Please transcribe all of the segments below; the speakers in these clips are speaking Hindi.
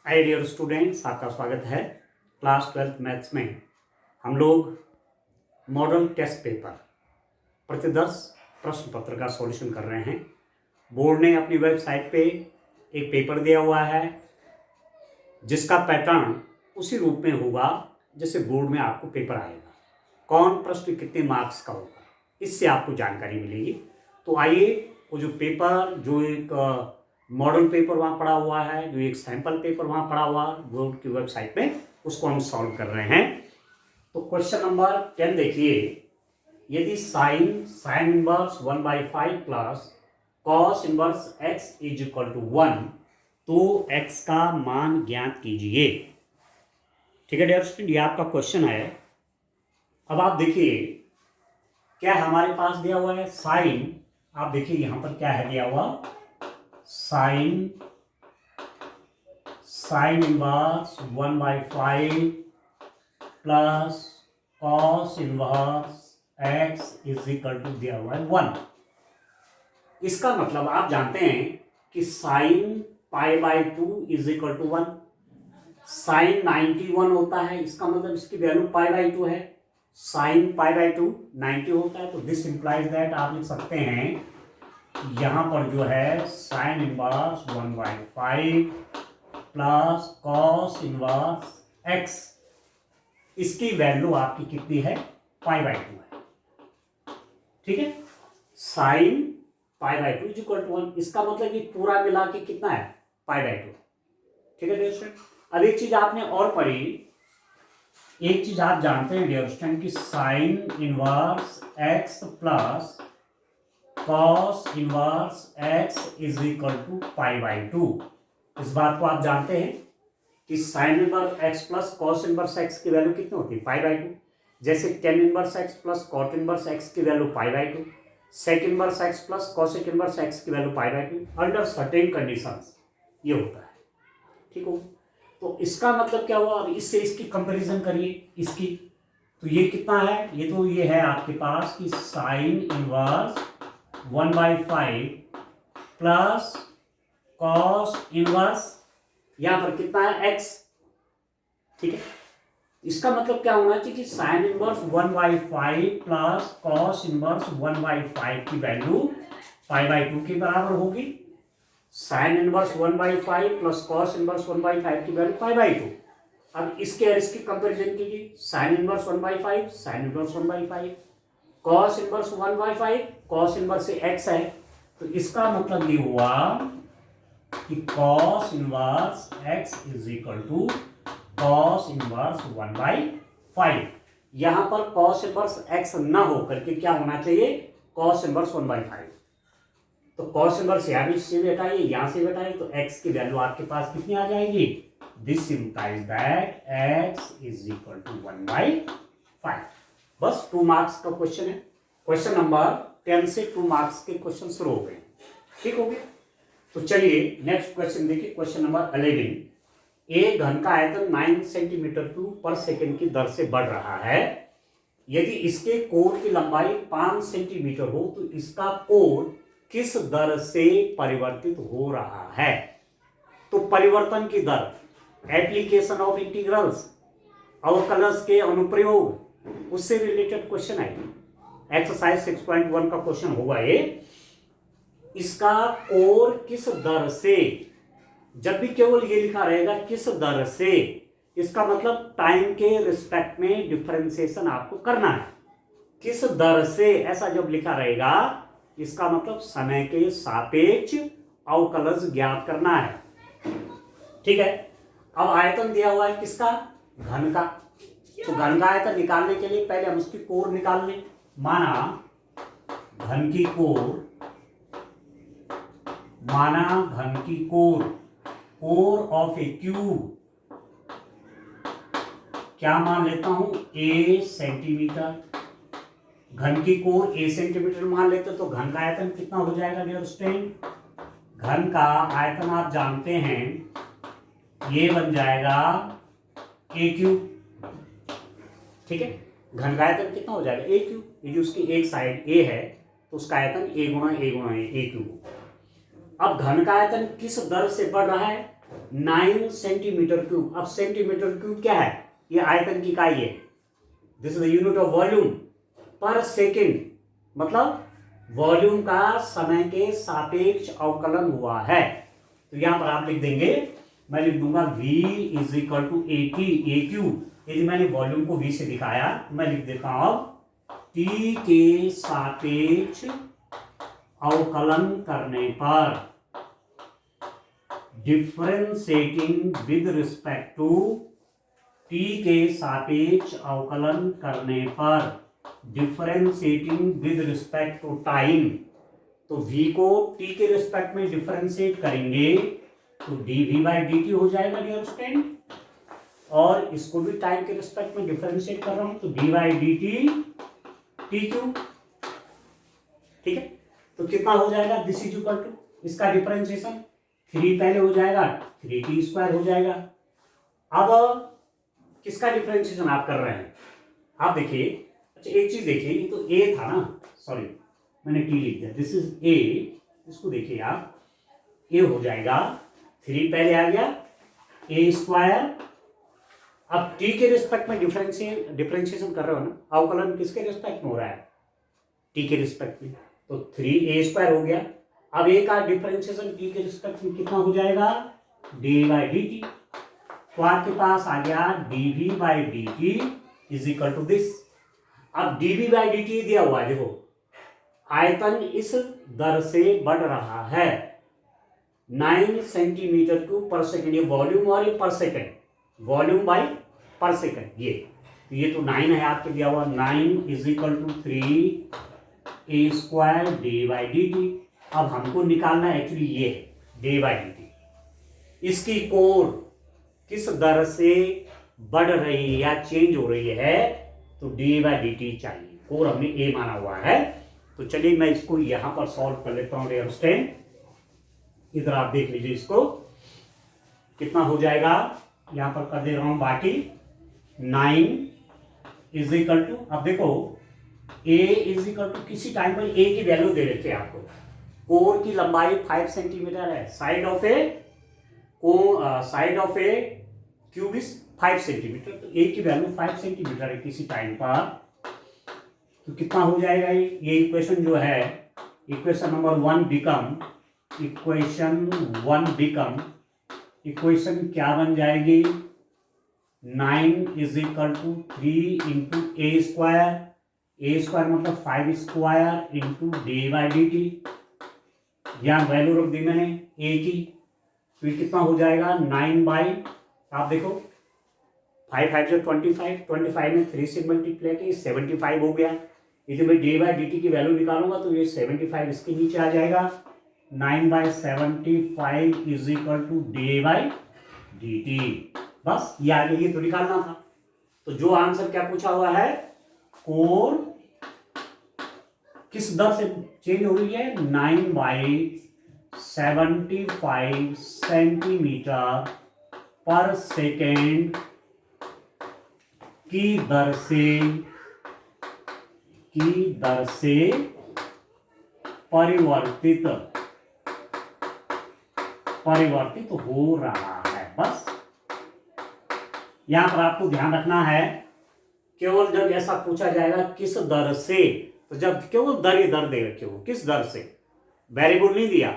हाय डियर स्टूडेंट्स, आपका स्वागत है। क्लास 12th मैथ्स में हम लोग मॉडल टेस्ट पेपर प्रतिदर्श प्रश्न पत्र का सॉल्यूशन कर रहे हैं। बोर्ड ने अपनी वेबसाइट पे एक पेपर दिया हुआ है जिसका पैटर्न उसी रूप में होगा जैसे बोर्ड में आपको पेपर आएगा। कौन प्रश्न कितने मार्क्स का होगा इससे आपको जानकारी मिलेगी। तो आइए वो जो पेपर, जो एक मॉडल पेपर वहाँ पड़ा हुआ है, जो एक सैंपल पेपर वहाँ पड़ा हुआ बोर्ड की वेबसाइट पे, उसको हम सॉल्व कर रहे हैं। तो क्वेश्चन नंबर 10 देखिए। यदि sine inverse 1/5 plus cos inverse x is equal to 1 तो x का मान ज्ञात कीजिए। ठीक है डियर स्टूडेंट, ये आपका क्वेश्चन है। अब आप देखिए क्या हमारे पास दिया हुआ है साइन। आप देखिए यहां पर क्या है दिया हुआ, sine inverse 1/5 plus cos inverse x is equal to दिया हुआ है 1। इसका मतलब आप जानते हैं कि sine π/2 is equal to 1। Sine 91 होता है, इसका मतलब इसकी वैल्यू π/2 है। साइन π/2 90 होता है, तो दिस इंप्लाइज दैट आप लिख सकते हैं यहां पर जो है sign inverse 1/5 plus cos inverse x, इसकी वैल्यू आपकी कितनी है, π/2 है। ठीक है, साइन π/2 इज इक्वल टू 1, इसका मतलब ये पूरा मिला के कितना है, π/2। ठीक है डियर स्टूडेंट, अब एक चीज आपने और पढ़ी, एक चीज आप जानते हैं डियर स्टूडेंट कि sine inverse x plus cos inverse x is equal to π/2। इस बात को आप जानते हैं कि sine inverse x plus cos inverse x की वैल्यू कितनी होती है, π/2। जैसे tan inverse x plus cot inverse x की value π/2, sec inverse x plus cosec inverse x की वैल्यू π/2 अंडर सर्टेन कंडीशंस ये होता है। ठीक हो, तो इसका मतलब क्या हुआ, अब इससे इसकी कंपैरिजन करिए इसकी, तो ये कितना है, ये है आपके पास कि sine inverse 1/5 plus cos inverse, यहां पर कितना है x। ठीक है, इसका मतलब क्या होना चाहिए कि sine inverse 1/5 plus cos inverse 1/5 की वैल्यू π/2 के बराबर होगी। Sign inverse 1/5 plus cos inverse 1/5 की वैल्यू π/2। अब इसके और इसकी कंपैरिजन कीजिए, sine inverse 1/5 sine inverse 1/5, cos inverse 1/5 cos inverse से x है, तो इसका मतलब ये हुआ कि cos inverse x is equal to cos inverse 1/5। यहां पर कॉस इनवर्स x ना हो करके क्या होना चाहिए, कॉस इनवर्स 1/5। तो कॉस इनवर्स यहां से बेटाइए, यहां से बेटाइए, तो x की वैल्यू आपके पास कितनी आ जाएगी, this implies that x is equal to 1/5। बस 2 मार्क्स का क्वेश्चन है। क्वेश्चन नंबर 10 से 2 मार्क्स के क्वेश्चन शुरू हो गए। ठीक हो गया, तो चलिए नेक्स्ट क्वेश्चन देखिए। क्वेश्चन नंबर 11, एक घन का आयतन 9 सेंटीमीटर क्यूब पर सेकंड की दर से बढ़ रहा है। यदि इसके कोण की लंबाई 5 सेंटीमीटर हो तो इसका कोण किस दर से परिवर्तित हो रहा है। तो परिवर्तन की दर, एप्लीकेशन ऑफ इंटीग्रल्स, अवकलज के अनुप्रयोग, उससे रिलेटेड क्वेश्चन है। एक्सरसाइज 6.1 का क्वेश्चन होगा ये। इसका कोण किस दर से, जब भी केवल ये लिखा रहेगा किस दर से, इसका मतलब टाइम के रिस्पेक्ट में डिफरेंशिएशन आपको करना है। किस दर से ऐसा जब लिखा रहेगा, इसका मतलब समय के सापेक्ष अवकलज ज्ञात करना है। ठीक है, अब आयतन दिया हुआ है किसका, घन का। तो घन का आयतन निकालने के लिए पहले हम उसकी कोण निकाल लें। माना घन की कोण, कोण ऑफ ए क्यूब क्या मान लेता हूं, a सेंटीमीटर। घन की कोण a सेंटीमीटर मान लेते तो घन का आयतन कितना हो जाएगा डियर स्टूडेंट, घन का आयतन आप जानते हैं ये बन जाएगा a क्यूब। ठीक है, घन का आयतन कितना हो जाएगा a क्यूब, यदि उसकी एक साइड a है तो उसका आयतन a गुणा a क्यूब। अब घन का आयतन किस दर से बढ़ रहा है, 9 सेंटीमीटर क्यूब। अब सेंटीमीटर क्यूब क्या है? ये आयतन की इकाई है। This is the unit of volume पर सेकेंड, मतलब वॉल्यूम का समय के सापेक्ष अवकलन हुआ है। तो यहां पर आप लिख देंगे, मैं लिख दूंगा v is equal to A Q. यदि मैंने वॉल्यूम को v से दिखाया तो मैं लिख देता हूं t के सापेक्ष अवकलन करने पर, differentiating with respect to, t के सापेक्ष अवकलन करने पर, differentiating with respect to time. तो v को t के रिस्पेक्ट में डिफरेंशिएट करेंगे तो dv बाई dt हो जाएगा डियर स्टूडेंट, और इसको भी टाइम के रिस्पेक्ट में डिफरेंशिएट कर रहा हूं तो d by dt t cube. ठीक है, तो कितना हो जाएगा? दिस इज इक्वल टू, इसका डिफरेंशिएशन 3 पहले हो जाएगा, 3t स्क्वायर हो जाएगा। अब किसका डिफरेंशिएशन आप कर रहे हैं? आप देखिए, अच्छा एक चीज देखिए, ये तो a था ना, सॉरी मैंने t लिख दिया, दिस इज a। इसको देखिए आप, a हो जाएगा, 3 पहले आ गया, a स्क्वायर। अब t के रिस्पेक्ट में डिफरेंशिएशन कर रहे हो ना, अवकलन किसके रिस्पेक्ट में हो रहा है? t के रिस्पेक्ट में, तो 3a स्क्वायर हो गया। अब a का डिफरेंशिएशन t के रिस्पेक्ट में कितना हो जाएगा? d by dt। तो आपके पास आ गया dv by dt is equal to this. अब dv बाई dt दिया हुआ है, देखो आयतन इस दर से बढ़ रहा है, 9 सेंटीमीटर क्यूब पर सेकेंड। ये वॉल्यूम और ये per second, volume by per second. ये तो 9 है आपके दिया हुआ, 9 is equal to 3a square D by D T. अब हमको निकालना है एक्चुअली ये डी बाई डी टी, इसकी कोर किस दर से बढ़ रही है या चेंज हो रही है, तो डी बाई डी टी चाहिए। कोर हमने ए माना हुआ है। तो चलिए मैं इसको यहां पर सॉल्व कर लेता हूं डियर स्टूडेंट। इधर आप देख लीजिए इसको कितना हो जाएगा, यहां पर कर दे रहा हूं बाकी 9 इज इक्वल टू, अब देखो a इज इक्वल टू किसी टाइम पर a की वैल्यू दे रखे हैं आपको। कोर की लंबाई 5 सेंटीमीटर है, side of A cube is 5 centimetre, तो a की वैल्यू 5 सेंटीमीटर है किसी टाइम पर। तो कितना हो जाएगा ये इक्वेशन जो है, इक्वेशन नंबर 1 बिकम, इक्वेशन क्या बन जाएगी? 9 is equal to 3 into A square मतलब 5 square into D by D T. यहाँ वैल्यू रख दी मैंने ए की, तो ये कितना हो जाएगा 9 बाई, आप देखो 5 5 से 25 में 3 से मल्टीप्लाई किए 75 हो गया। यदि मैं डी बाई डी टी की वैल्यू निकालूंगा तो ये 75 इसके नीचे आ जाएगा। 9 by 75 is equal to D by D T. बस ये आगे ये तो निकालना था। तो जो आंसर क्या पूछा हुआ है, कोर किस दर से चेंज हो रही है? 9 बाई 75 सेंटीमीटर पर सेकेंड की दर से परिवर्तित हो रहा है। बस यहां पर आपको ध्यान रखना है, केवल जब ऐसा पूछा जाएगा किस दर से, तो जब केवल दर दे रखे हो, किस दर से, वेरिएबल नहीं दिया,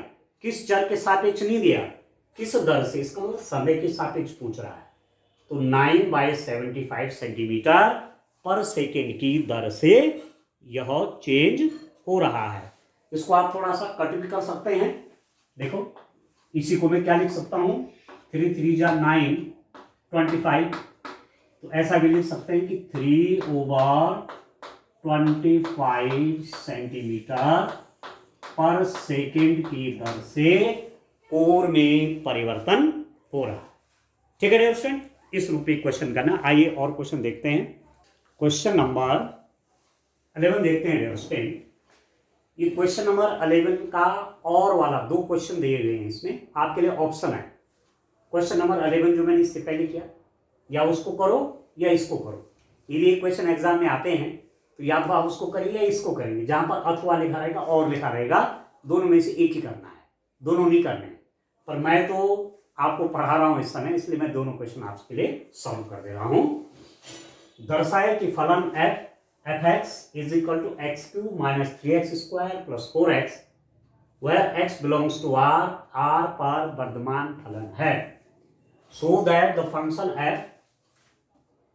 किस चर के सापेक्ष नहीं दिया, किस दर से, इसका मतलब समय के सापेक्ष पूछ रहा है। तो 9 बाई 75 सेंटीमीटर पर सेकेंड की दर से यह चेंज हो रहा है। इसको आप थोड़ा सा कट भी कर सकते हैं। देखो इसी को मैं क्या लिख सकता हूं, 3 3 जा 9 25, तो ऐसा भी लिख सकते हैं कि 3/25 सेंटीमीटर पर सेकेंड की दर से कोर में परिवर्तन हो रहा है। ठीक है डियर स्टूडेंट, इस रूप में क्वेश्चन करना। आइए और क्वेश्चन देखते हैं। क्वेश्चन नंबर 11 देखते हैं डियर स्टूडेंट। ये क्वेश्चन नंबर 11 का और वाला 2 क्वेश्चन दिए गए हैं, इसमें आपके लिए ऑप्शन है। क्वेश्चन नंबर 11 जो मैंने इससे पहले किया, या उसको करो या इसको करो। यदि ये क्वेश्चन एग्जाम में आते हैं तो या तो आप उसको करेंगे या इसको करेंगे। जहां पर अथवा लिखा रहेगा और लिखा रहेगा, दोनों में से एक ही करना है, दोनों नहीं करने हैं। पर मैं तो आपको पढ़ा रहा हूं इस समय, इसलिए मैं दोनों क्वेश्चन आपके लिए सॉल्व कर दे रहा हूं। दर्शाए कि फलन F X is equal to X cube minus 3x square plus 4x where x belongs to R पर वर्धमान फलन है। So that the function f,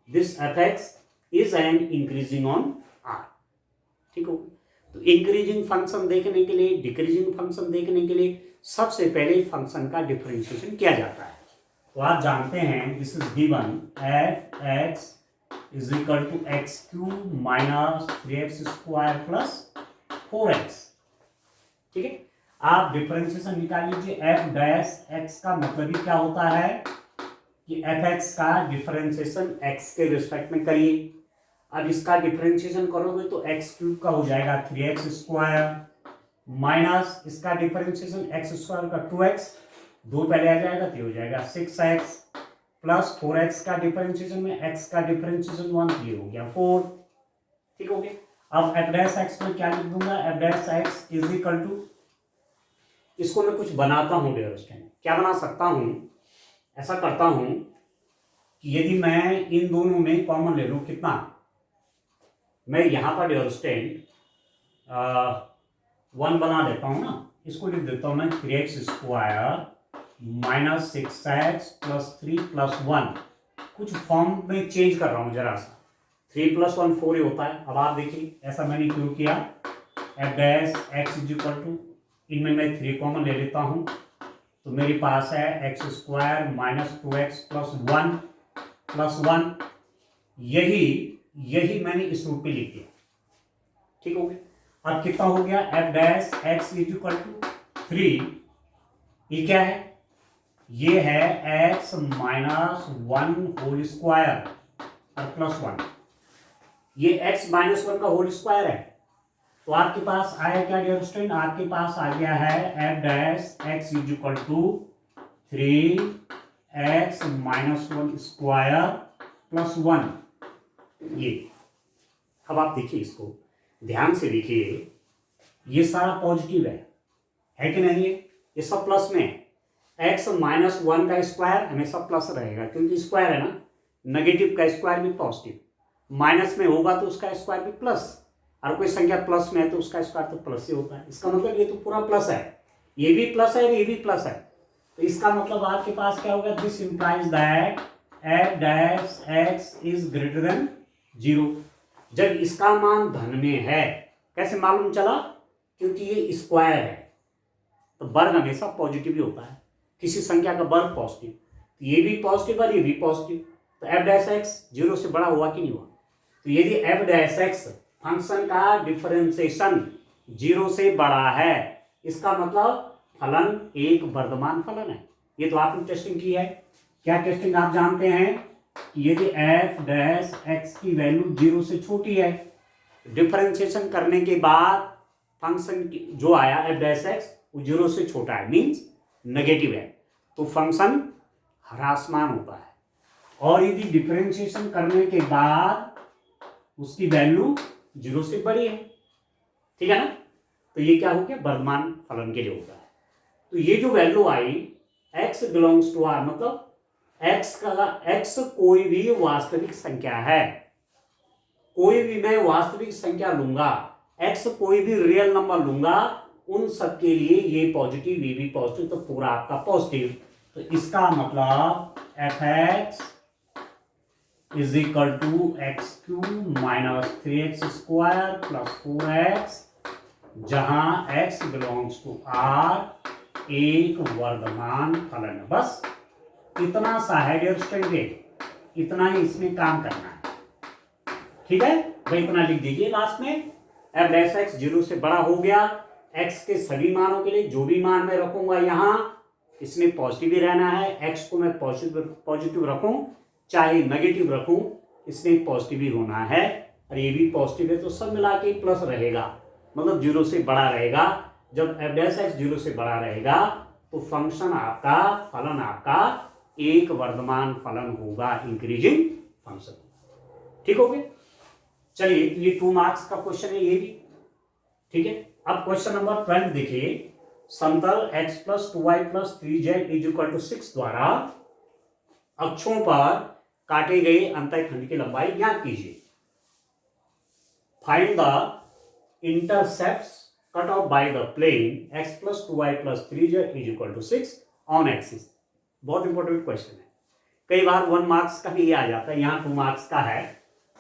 this fx is an increasing on R। ठीक हो, तो इंक्रीजिंग फंक्शन देखने के लिए, डिक्रीजिंग फंक्शन देखने के लिए सबसे पहले फंक्शन का डिफरेंशिएशन किया जाता है। तो आप जानते हैं this is given F X is equal to X cube minus 3x square plus 4x। ठीक है, आप डिफरेंशिएशन निकाल लीजिए। एफ डैश एक्स का मतलब ही क्या होता है कि एफ एक्स का डिफरेंशिएशन एक्स के रिस्पेक्ट में करिए। अब इसका डिफरेंशिएशन करोगे तो एक्स क्यूब का हो जाएगा 3x स्क्वायर माइनस इसका डिफरेंशिएशन एक्स स्क्वायर का 2x, 2 पहले आ जाएगा तो हो जाएगा 6x प्लस 4x का डिफरेंशिएशन में x का डिफरेंशिएशन 1, ये हो गया 4। ठीक हो गया। अब एफ डैश एक्स में क्या लिख दूंगा, F dash X is equal to, इसको मैं कुछ बनाता हूं डियर स्टूडेंट। क्या बना सकता हूं, ऐसा करता हूं कि यदि मैं इन दोनों में कॉमन ले लूं, कितना, मैं यहां पर डियर स्टूडेंट 1 बना देता हूं ना, इसको लिख देता हूं मैं 3x square minus 6x plus 3 plus 1। कुछ फॉर्म में चेंज कर रहा हूं जरा सा, 3 प्लस 1 4 ही होता है। अब आप देखिए ऐसा मैंने क्यों किया, F dash X is equal to, इनमें मैं 3 कॉमन ले लेता हूं तो मेरे पास है x square minus 2x plus 1। यही मैंने इस रूप में लिख दिया। ठीक हो गया। अब कितना हो गया, F dash X is equal to 3, ये क्या है, ये है x माइनस 1 होल स्क्वायर और प्लस 1, ये x माइनस 1 का होल स्क्वायर है। तो आपके पास आया क्या डियर स्टूडेंट, आपके पास आ गया है F dash X is equal to 3x minus 1 square plus 1। ये अब आप देखिए, इसको ध्यान से देखिए, ये सारा पॉजिटिव है कि नहीं है, ये सब प्लस में है। x माइनस 1 का स्क्वायर हमेशा प्लस रहेगा क्योंकि स्क्वायर है ना, नेगेटिव का स्क्वायर भी पॉजिटिव, माइनस में होगा तो उसका स्क्वायर भी प्लस, और कोई संख्या प्लस में है तो उसका स्क्वायर तो प्लस ही होता है। इसका मतलब ये तो पूरा प्लस है, ये भी प्लस है, ये भी प्लस है। तो इसका मतलब आपके पास क्या होगा, this implies that F dash X is greater than 0। जब इसका मान धन में है, कैसे मालूम चला, क्योंकि ये स्क्वायर है तो वर्ग हमेशा पॉजिटिव ही होता है, किसी संख्या का वर्ग पॉजिटिव, तो ये भी पॉजिटिव और ये भी पॉजिटिव। तो एफ डैश एक्स 0 से बड़ा हुआ कि नहीं हुआ। तो यदि एफ डैश एक्स फंक्शन का डिफरेंशिएशन 0 से बड़ा है, इसका मतलब फलन एक वर्धमान फलन है। ये तो आपने टेस्टिंग की है। क्या टेस्टिंग आप जानते हैं कि यदि एफ डैश एक्स की वैल्यू 0 से छोटी है, डिफरेंशिएशन करने के बाद फंक्शन जो आया एफ डैश एक्स वो 0 से छोटा है, मीन्स नेगेटिव है, तो फंक्शन ह्रासमान होता है। और यदि डिफरेंशिएशन करने के बाद उसकी वैल्यू 0 से बड़ी है, ठीक है ना, तो ये क्या हो गया, वर्धमान फलन के लिए होता है। तो ये जो वैल्यू आई x बिलोंग्स टू r, मतलब x कोई भी वास्तविक संख्या है, कोई भी मैं वास्तविक संख्या लूंगा, x कोई भी रियल नंबर लूंगा, उन सब के लिए ये पॉजिटिव, ये भी पॉजिटिव, तो पूरा आपका पॉजिटिव। तो इसका मतलब F X is equal to X cube minus 3x square plus 4x, जहां x बिलोंग्स टू r एक वर्धमान फलन है। बस इतना सा है डियर स्टूडेंट, इतना ही इसमें काम करना है। ठीक है भाई, इतना लिख दीजिए लास्ट में। एफ डैश एक्स 0 से बड़ा हो गया, x के सभी मानों के लिए जो भी मान मैं रखूंगा यहां इसमें पॉजिटिव ही रहना है। x को मैं पॉजिटिव रखूं चाहे नेगेटिव रखूं, इसमें पॉजिटिव ही होना है, और ये भी पॉजिटिव है तो सब मिला के प्लस रहेगा, मतलब 0 से बड़ा रहेगा। जब एफ डैश एक्स 0 से बड़ा रहेगा तो फंक्शन आपका, फलन आपका एक वर्धमान फलन होगा, इंक्रीजिंग फंक्शन। ठीक हो गया। चलिए, ये 2 मार्क्स का क्वेश्चन है ये भी। ठीक है, अब क्वेश्चन नंबर 12 देखिए। समतल x plus 2y plus 3z is equal to 6 द्वारा अक्षों पर काटे गए अंतःखंड की लंबाई ज्ञात कीजिए। Find the intercepts cut off by the plane x plus 2y plus 3z is equal to 6 on axis. बहुत इंपॉर्टेंट क्वेश्चन है, कई बार 1 मार्क्स का भी ये आ जाता है, यहाँ 2 मार्क्स का है।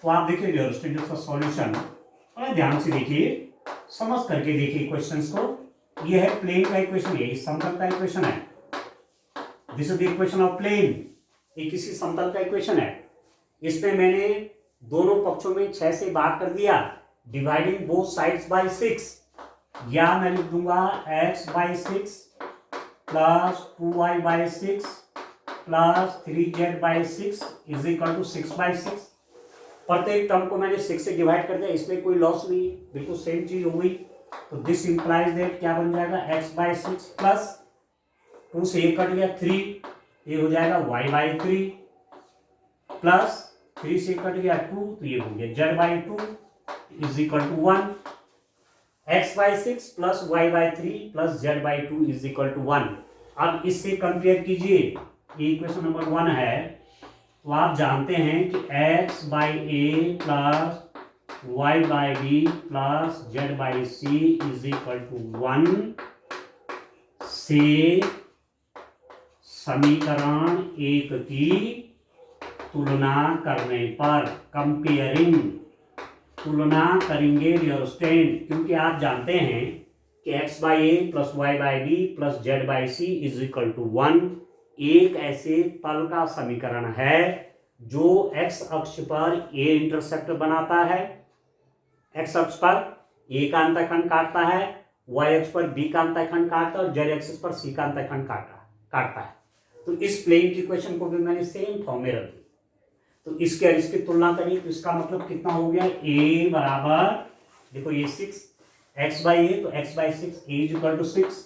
तो आप देखिए डियर स्टूडेंट इसका सॉल्यूशन बड़ा ध्यान से देखिए, समझ करके देखिए क्वेश्चंस को। ये है प्लेन का इक्वेशन, ये समतल का इक्वेशन है। This is the equation of plane, ये किसी समतल का इक्वेशन है। इसमें मैंने दोनों पक्षों में 6 से भाग कर दिया, डिवाइडिंग बोथ साइड्स बाय 6, या मैं लिख दूंगा x by 6 plus 2y by 6 plus 3z by 6 is equal to 6 by 6। प्रत्येक टर्म को मैंने 6 से डिवाइड कर दिया, इसमें कोई लॉस नहीं, बिल्कुल सेम चीज हो गई। तो दिस इंप्लाइज दैट क्या बन जाएगा x बाई 6 प्लस 2 से 1 कट गया 3, ये हो जाएगा y बाई 3 प्लस 3 से कट गया 2, तो ये हो गया z by 2 is equal to 1। x by 6 plus y by 3 plus z by 2 is equal to 1। अब इससे कंपेयर कीजिए, ये इक्वेशन नंबर 1 है। तो आप जानते हैं कि x by a plus y by b plus z by c is equal to 1 से समीकरण 1 की तुलना करने पर, कंपेयरिंग, तुलना करेंगे डियर स्टूडेंट, क्योंकि आप जानते हैं कि x by A plus Y by B plus Z by C is equal to 1 एक ऐसे तल का समीकरण है जो x अक्ष पर a इंटरसेप्ट बनाता है, x अक्ष पर a का अंतःखंड काटता है, y अक्ष पर b का अंतःखंड काटता है और z एक्सिस पर c का अंतःखंड काटता है। तो इस प्लेन की इक्वेशन को भी मैंने सेम फॉर्म में रख दी। तो इसके और इसकी तुलना करिए तो इसका मतलब कितना हो गया, a बराबर, देखो ये 6 x बाई ए, तो x by 6 a is equal to 6,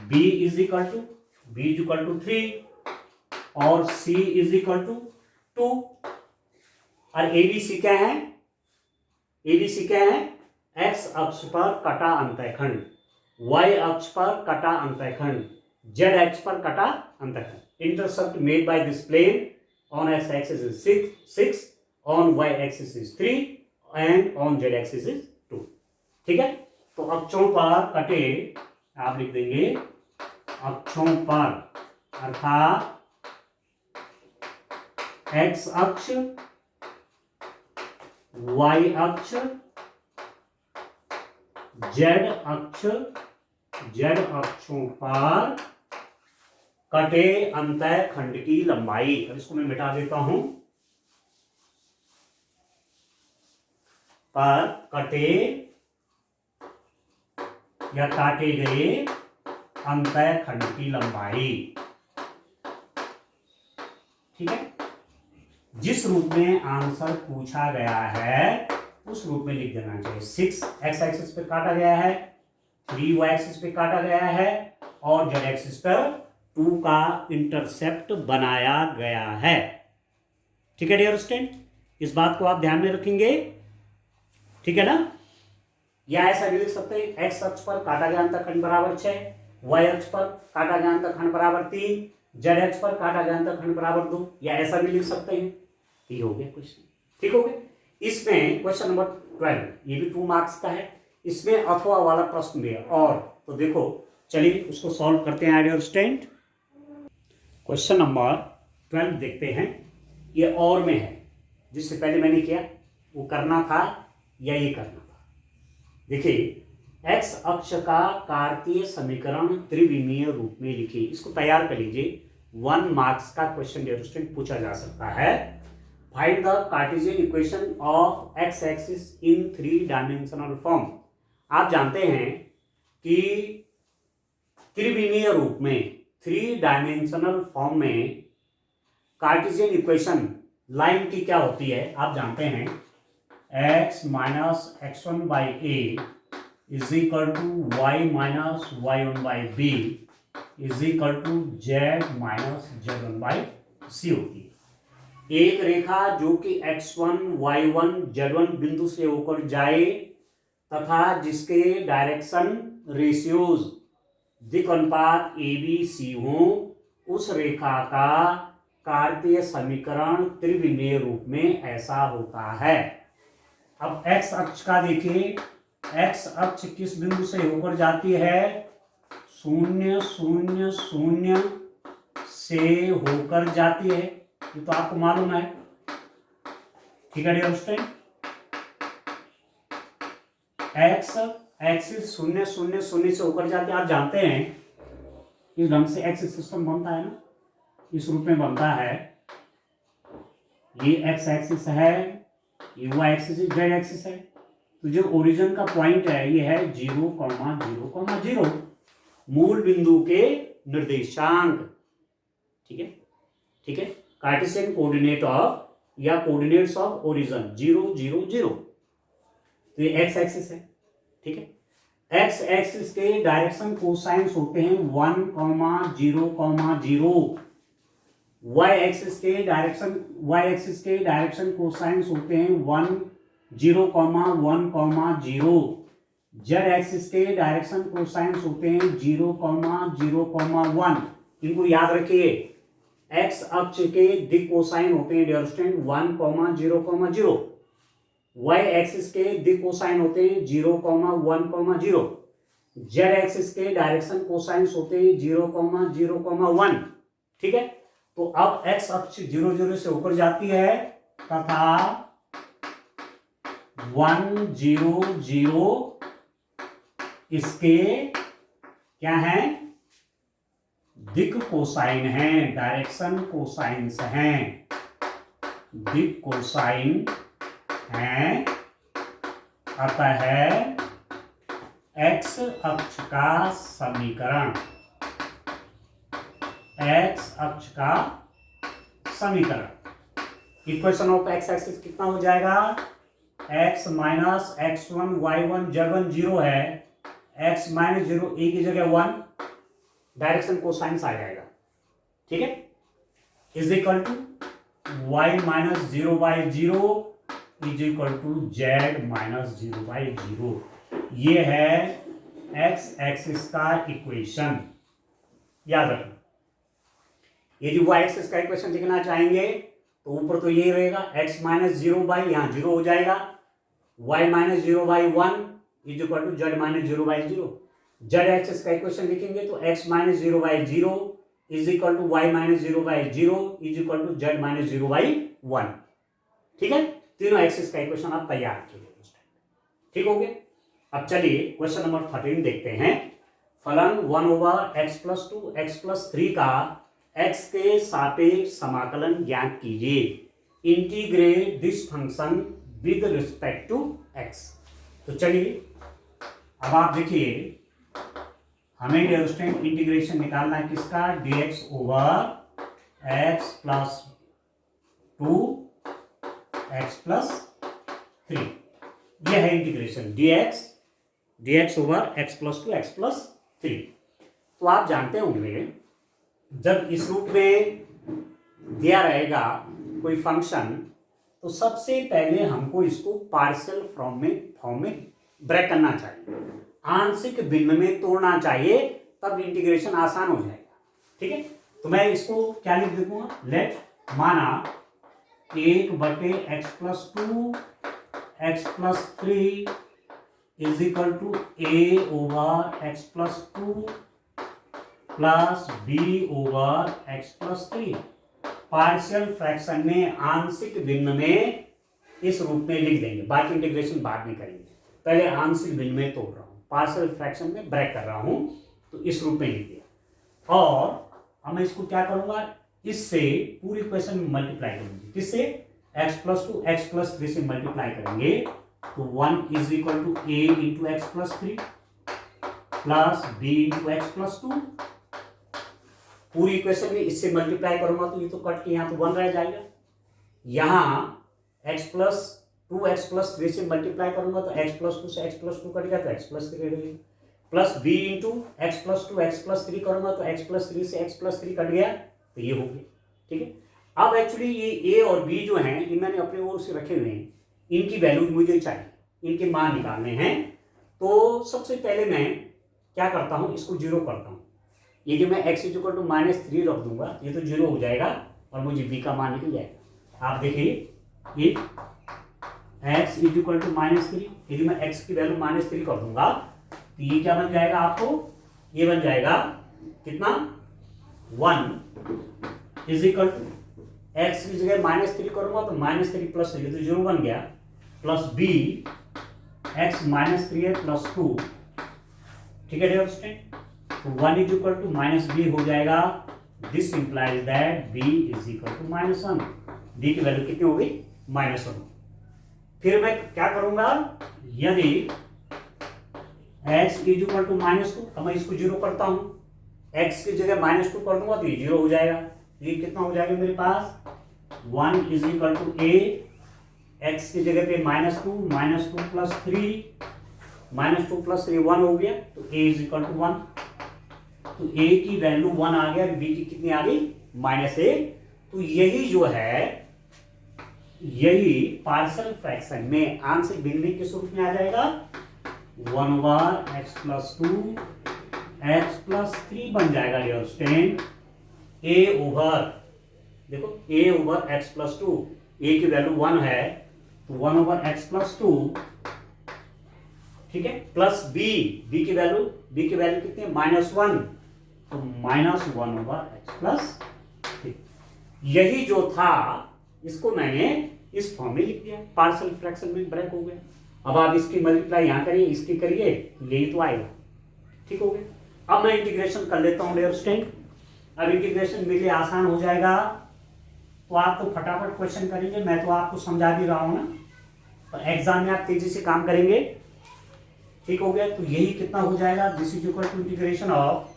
b is equal to 3 और c इज इक्वल टू 2। और abc क्या है, abc क्या है, x अक्ष पर कटा अंतःखंड, y अक्ष पर कटा अंतःखंड, z अक्ष पर कटा अंतःखंड। Intercept made by this plane on x axis is 6, on y axis is 3 and on z axis is 2। ठीक है, तो अक्षों पर कटे, आप लिख देंगे अक्षों पर, अर्थात x अक्ष, y अक्ष, z अक्ष, z अक्षों पर कटे अंतःखंड की लंबाई। अब इसको मैं मिटा देता हूं, पर कटे या काटे गए अंतःखंड की लंबाई। ठीक है, जिस रूप में आंसर पूछा गया है उस रूप में लिख देना चाहिए। 6 एक्स एक्सिस पे काटा गया है, 3 वाई एक्सिस पे काटा गया है और जेड एक्सिस पर 2 का इंटरसेप्ट बनाया गया है। ठीक है डियर स्टूडेंट, इस बात को आप ध्यान में रखेंगे, ठीक है ना। या ऐसा भी लिख सकते हैं, एक्स अक्ष पर काटा गया अंतःखंड बराबर 6, वाई अक्ष पर काटा गया अंतःखंड बराबर 3, जेड अक्ष पर काटा गया अंतःखंड बराबर 2, या ऐसा भी लिख सकते हैं। ये हो गया क्वेश्चन, ठीक हो गया। इसमें क्वेश्चन नंबर 12, ये भी 2 मार्क्स का है, इसमें अथवा वाला प्रश्न भी है। और तो देखो, चलिए उसको सॉल्व करते हैं डियर स्टूडेंट। क्वेश्चन नंबर 12 देखते हैं, ये और में है, जिससे पहले मैंने किया वो करना था या ये करना था। देखिए, एक्स अक्ष का कार्तीय समीकरण त्रिविमीय रूप में लिखिए। इसको तैयार कर लीजिए, 1 मार्क्स का क्वेश्चन डियर स्टूडेंट पूछा जा सकता है। Find the Cartesian equation of X axis in 3 dimensional form. आप जानते हैं कि त्रिविमीय रूप में 3 डायमेंशनल फॉर्म में कार्टेशियन इक्वेशन लाइन की क्या होती है, आप जानते हैं, x minus x1 by A is equal to Y minus y1 by B is equal to z minus z1 by C होती है। एक रेखा जो कि x1, y1, z1 बिंदु से होकर जाए तथा जिसके डायरेक्शन रेशियोज दिक् अनुपात ABC हो उस रेखा का कार्तीय समीकरण त्रिविमीय रूप में ऐसा होता है। अब x अक्ष का देखिए, x अक्ष किस बिंदु से होकर जाती है? 0 0 0 से होकर जाती है, ये तो आपको मालूम है। ठीक है डियर स्टूडेंट, x एक्सिस 0 0 0 से होकर जाती है। आप जानते हैं इस ढंग से एक्सिस सिस्टम बनता है ना, इस रूप में बनता है। ये x एक्सिस है, ये y एक्सिस, z एक्सिस है। तो जो ओरिजिन का पॉइंट है ये है 0, 0, 0, मूल बिंदु के निर्देशांक। ठीक है, ठीक है, कार्टेशियन कोऑर्डिनेट ऑफ या कोऑर्डिनेट्स ऑफ ओरिजिन 0, 0, 0। तो ये x एक्सिस है। ठीक है, x एक्सिस के डायरेक्शन कोसाइंस होते हैं 1, 0, 0। y एक्सिस के डायरेक्शन कोसाइंस होते हैं 1, 0, 1, 0। z एक्सिस के डायरेक्शन कोसाइंस होते हैं 0, 0, 1। इनको याद रखिए। x अक्ष के दिक् कोसाइन होते हैं डियर स्टूडेंट 1, 0, 0। y एक्सिस के दिक् कोसाइन होते हैं 0, 1, 0। z एक्सिस के डायरेक्शन कोसाइंस होते हैं 0, 0, 1। ठीक है, तो अब x अक्ष 0, 0 से होकर जाती है तथा 1, 0, 0 इसके क्या है? दिक् कोसाइन है, डायरेक्शन कोसाइंस हैं, दिक् कोसाइन है। अतः x अक्ष का समीकरण, x अक्ष का समीकरण, इक्वेशन ऑफ x एक्सिस कितना हो जाएगा? x minus x1 y1 z1 0 है, x माइनस 0 a की जगह 1, डायरेक्शन कोसाइंस आ जाएगा। ठीक है, is equal to y minus 0/0 is equal to z minus 0/0। ये है x एक्सिस का इक्वेशन, याद रखना। यदि y एक्सिस का इक्वेशन लिखना चाहेंगे तो ऊपर तो यही रहेगा, x माइनस 0/, यहाँ 0 हो जाएगा, y minus 0/1 is equal to z minus 0/0। z axis का इक्वेशन लिखेंगे तो x minus 0/0 is equal to y minus 0/0 is equal to z minus 0/1। ठीक है, तीनों एक्सिस का इक्वेशन आप तैयार कीजिए। ठीक हो गया। अब चलिए क्वेश्चन नंबर 13 देखते हैं। फलन 1/x+2 x+3 का x के सापेक्ष समाकलन ज्ञात कीजिए। Integrate this function with respect to x। तो चलिए अब आप देखिए, हमें डियर स्टूडेंट इंटीग्रेशन निकालना है किसका? dx over x+2 x+3। यह है integration dx over x+2 x+3। तो आप जानते होंगे जब इस रूप में दिया रहेगा कोई फंक्शन तो सबसे पहले हमको इसको पार्शियल फॉर्म में ब्रेक करना चाहिए, आंशिक भिन्न में तोड़ना चाहिए, तब इंटीग्रेशन आसान हो जाएगा। ठीक है, तो मैं इसको क्या लिख दूंगा? लेट माना 1/x+2 x+3 is equal to a over x+2 plus b over x+3। Partial fraction में आंशिक भिन्न में इस रूप में लिख देंगे, बाकी इंटीग्रेशन बाद में करेंगे। पहले आंशिक भिन्न में तोड़ रहा हूं, पार्शियल फ्रैक्शन में ब्रेक कर रहा हूं, तो इस रूप में लिख दिया। और अब मैं इसको क्या करूंगा? इससे पूरी इक्वेशन में मल्टीप्लाई करूंगी। किससे? x+2 x+3 से मल्टीप्लाई करेंगे तो 1 is equal to a into x+3 plus b into x+2। पूरी इक्वेशन में इससे मल्टीप्लाई करूंगा तो ये तो कट के यहां तो 1 रह जाएगा। यहां x+2 x+3 से मल्टीप्लाई करूंगा तो x+2 से x+2 कट गया तो x+3 रहेगा, plus b into x+2 x+3 करूंगा तो x+3 से x+3 कट गया तो ये हो गया। ठीक है, अब एक्चुअली ये a और b जो हैं ये मैंने अपने ओर से रखे हुए हैं, इनकी वैल्यू मुझे चाहिए, इनके मान निकालने हैं। तो सबसे पहले मैं क्या करता हूं, इसको 0 करता हूं। यदि मैं x इक्वल टू -3 रख दूंगा ये तो 0 हो जाएगा और मुझे b का मान निकल जाएगा। आप देखिए इफ x इक्वल टू -3, यदि मैं x की वैल्यू -3 कर दूंगा तो ये क्या बन जाएगा आपको, ये बन जाएगा कितना 1 इज इक्वल टू x की जगह -3 करूंगा तो -3 प्लस ये तो 0 बन गया प्लस b x -3 है प्लस 2। ठीक है डियर स्टूडेंट, तो 1 इज इक्वल टू -b हो जाएगा। This implies that b is equal to -1। b की वैल्यू कितनी होगी -1। फिर मैं क्या करूंगा, यदि x इज इक्वल टू -2 तो मैं इसको 0 करता हूं, x की जगह -2 कर दूंगा तो ये 0 हो जाएगा। ये कितना हो जाएगा मेरे पास 1 is equal to a, x की जगह पे -2 प्लस 3 -2 प्लस 3 1 हो गया तो a इज इक्वल टू 1। तो a की वैल्यू 1 आ गया और b की कितनी आ गई -a। तो यही जो है यही पार्शियल फ्रैक्शन में आंशिक भिन्नता किस रूप में आ जाएगा 1/x प्लस 2 x प्लस 3 बन जाएगा डियर स्टूडेंट। a ओवर देखो a over x plus 2, a की वैल्यू 1 है तो 1/x प्लस 2, ठीक है, प्लस b की वैल्यू कितनी है -1 तो -1/x प्लस 3। यही जो था इसको मैंने इस फॉर्म में लिख दिया, पार्शियल फ्रैक्शन में ब्रेक हो गया। अब आप इसकी मल्टीप्लाई यहां करिए, इसकी करिए, यही तो आएगा। ठीक हो गया। अब मैं इंटीग्रेशन कर लेता हूं डियर स्टूडेंट। अब इंटीग्रेशन मेरे लिए आसान हो जाएगा तो आप तो फटाफट क्वेश्चन करेंगे, मैं तो आपको समझा भी रहा हूं ना, और एग्जाम में आप तेजी से काम करेंगे। ठीक हो गया। तो यही कितना हो जाएगा, this is equal to integration of,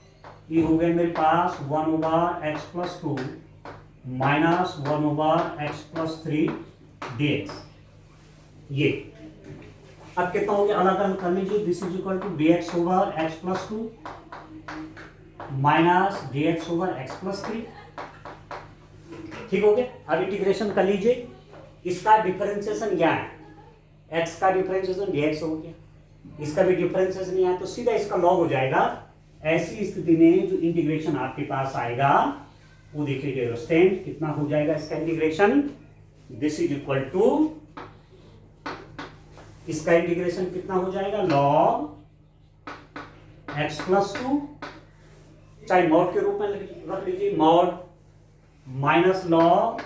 ये हो गया मेरे पास 1/x plus 2 minus 1/x plus 3 dx। ये अब कितना हो गया, अलग अलग कर लीजिए। This is equal to dx over x plus 2 minus dx over x plus 3। ठीक हो गया। अब इंटीग्रेशन कर लीजिए, इसका डिफरेंशिएशन क्या है, x का डिफरेंशिएशन dx हो गया, इसका भी डिफरेंशिएशन नहीं है तो सीधा इसका लॉग हो जाएगा। ऐसी स्थिति में जो इंटीग्रेशन आपके पास आएगा वो देखिए डियर स्टूडेंट कितना हो जाएगा इसका integration, this is equal to, इसका इंटीग्रेशन कितना हो जाएगा log x प्लस 2, चाहे मॉड के रूप में रख लीजिए, mod minus log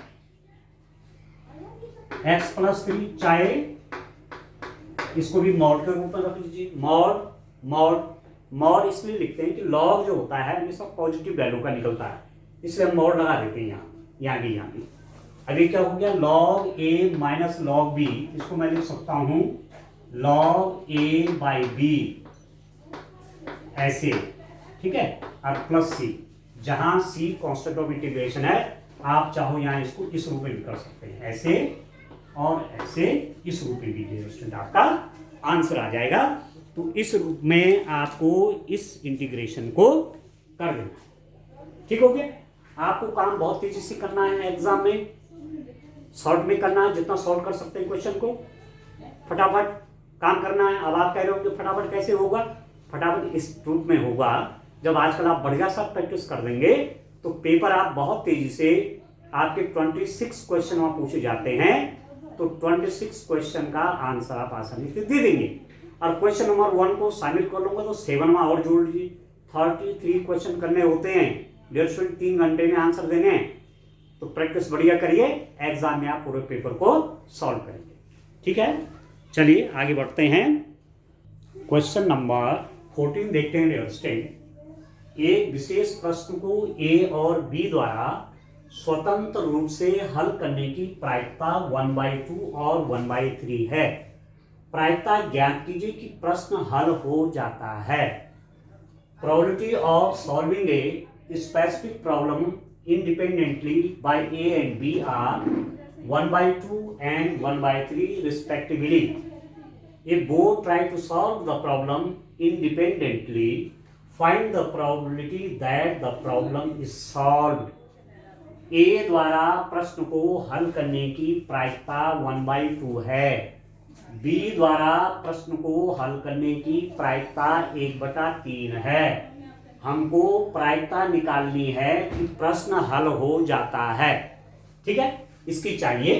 x plus 3, चाहे इसको भी मॉड के रूप में रख लीजिए, मॉड इसलिए लिखते हैं कि log जो होता है हमेशा पॉजिटिव वैल्यू का निकलता है, इसलिए हम मॉड लगा देते हैं यहाँ भी। अभी क्या हो गया log a minus log b, इसको मैं लिख सकता हूं log a बाई b ऐसे, ठीक है, और प्लस c, जहां c कांस्टेंट ऑफ इंटीग्रेशन है। आप चाहो यहां इसको इस रूप में भी कर सकते हैं, ऐसे और ऐसे, इस रूप में भी स्टूडेंट आपका आंसर आ जाएगा। तो इस रूप में आपको इस इंटीग्रेशन को कर देना। ठीक हो गया। आपको काम बहुत तेजी से करना है, एग्जाम में शॉर्ट में करना है, जितना सॉल्व कर सकते हैं क्वेश्चन को फटाफट काम करना है। अब आप कह रहे हो कि फटाफट कैसे होगा, फटाफट इस रूप में होगा, जब आजकल आप बढ़िया सा प्रैक्टिस कर देंगे तो पेपर आप बहुत तेजी से, आपके 26 क्वेश्चन वहां पूछे जाते हैं तो 26 क्वेश्चन का आंसर आप आसानी से दे देंगे। और क्वेश्चन नंबर 1 को शामिल कर लूंगा तो 7 वहां और जोड़ लीजिए, 33 क्वेश्चन करने होते हैं, 1.5 3 घंटे में आंसर देने हैं। तो प्रैक्टिस बढ़िया करिए, एग्जाम में आप पूरे पेपर को सॉल्व करेंगे। ठीक है, चलिए आगे बढ़ते हैं। क्वेश्चन नंबर 14 देखते हैं डियर स्टूडेंट। एक विशेष प्रश्न को ए और बी द्वारा स्वतंत्र रूप से हल करने की प्रायिकता 1/2 और 1/3 है। प्रायिकता ज्ञात कीजिए कि प्रश्न हल हो जाता है। Probability of solving a specific problem independently by A and B are 1/2 and 1/3 respectively. If both try to solve the problem independently, find the probability that the problem is solved. A द्वारा प्रश्न को हल करने की प्रायिकता 1/2 है, B द्वारा प्रश्न को हल करने की प्रायिकता 1/3 है। हमको प्रायिकता निकालनी है कि प्रश्न हल हो जाता है, ठीक है, इसकी चाहिए।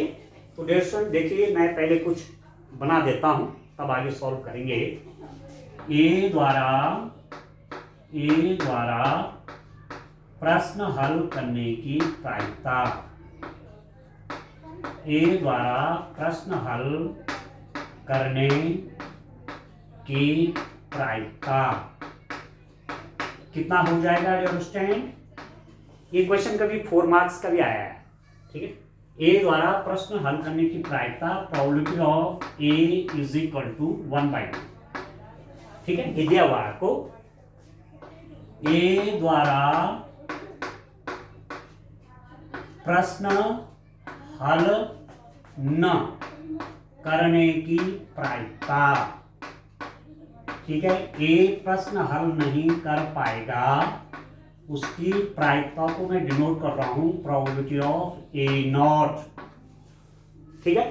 तो डियर स्टूडेंट देखिए, मैं पहले कुछ बना देता हूं, तब आगे सॉल्व करेंगे। ए द्वारा प्रश्न हल करने की प्रायिकता, ए द्वारा प्रश्न हल करने की प्रायिकता कितना हो जाएगा डियर स्टूडेंट? ये क्वेश्चन कभी 4 मार्क्स का भी आया है, ठीक है। ए द्वारा प्रश्न हल करने की प्रायिकता, probability of A is equal to 1/2, ठीक है। ये दिया हुआ है आपको। ए द्वारा प्रश्न हल न करने की प्रायिकता, ठीक है। ए प्रश्न हल नहीं कर पाएगा, उसकी प्रायिकता को मैं डिनोट कर रहा हूं प्रोबेबिलिटी ऑफ ए नॉट, ठीक है।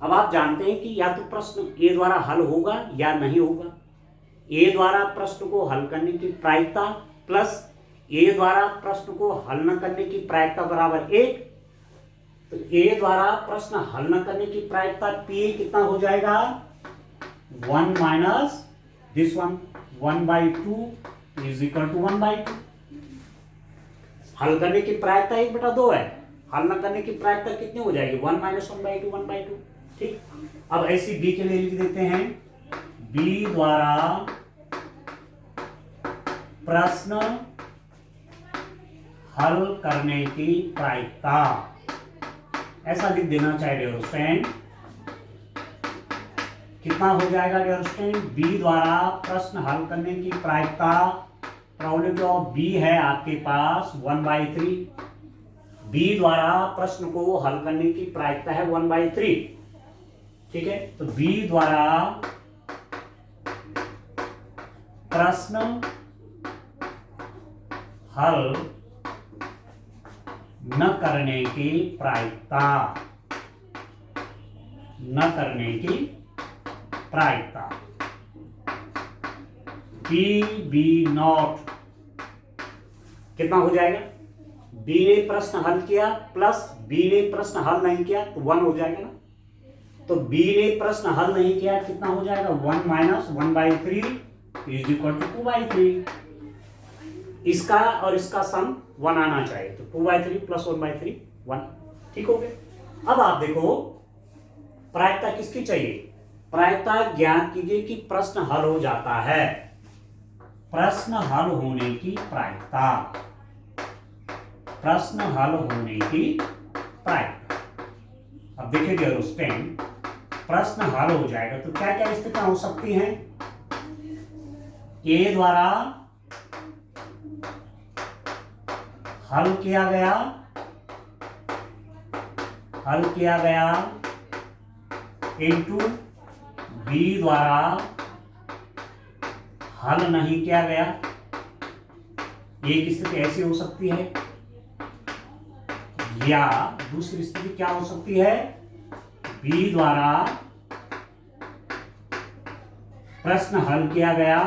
अब आप जानते हैं कि या तो प्रश्न ए द्वारा हल होगा या नहीं होगा। ए द्वारा प्रश्न को हल करने की प्रायिकता प्लस ए द्वारा प्रश्न को हल न करने की प्रायिकता बराबर 1। तो ए द्वारा प्रश्न हल न करने की प्रायिकता पी कितना हो जाएगा? 1 minus this one, 1/2 is equal to 1/2। हल करने की प्रायिकता 1/2 है, हल न करने की प्रायिकता कितनी हो जाएगी? 1 माइनस 1/2, 1/2, ठीक। अब ऐसी बी के लिए लिख देते हैं, बी द्वारा प्रश्न हल करने की प्रायिकता, ऐसा लिख देना चाहिए डियर स्टूडेंट। कितना हो जाएगा डियर स्टूडेंट? बी द्वारा प्रश्न हल करने की प्रायिकता, प्रोबेबिलिटी ऑफ बी है आपके पास 1/3। बी द्वारा प्रश्न को हल करने की प्रायिकता है 1/3, ठीक है। तो बी द्वारा प्रश्न हल न करने की प्रायिकता, न करने की प्रायिकता बी नॉट कितना हो जाएगा? बी ने प्रश्न हल किया प्लस बी ने प्रश्न हल नहीं किया तो 1 हो जाएगा ना। तो बी ने प्रश्न हल नहीं किया, कितना हो जाएगा? 1 माइनस 1/3 इज इक्वल टू 2/3। इसका और इसका सम 1 आना चाहिए, तो 2/3 प्लस 1/3 1, ठीक हो गया। अब आप देखो प्रायिकता किसकी चाहिए? प्रायिकता ज्ञात कीजिए कि प्रश्न हल हो जाता है, प्रश्न हल होने की प्रायिकता, प्रश्न हल होने की प्रायिकता। अब देखिए डियर स्टूडेंट, प्रश्न हल हो जाएगा तो क्या क्या स्थितियां हो सकती हैं? ए द्वारा हल किया गया इनटू बी द्वारा हल नहीं किया गया। एक स्थिति ऐसी हो सकती है, या दूसरी स्थिति क्या हो सकती है? बी द्वारा प्रश्न हल किया गया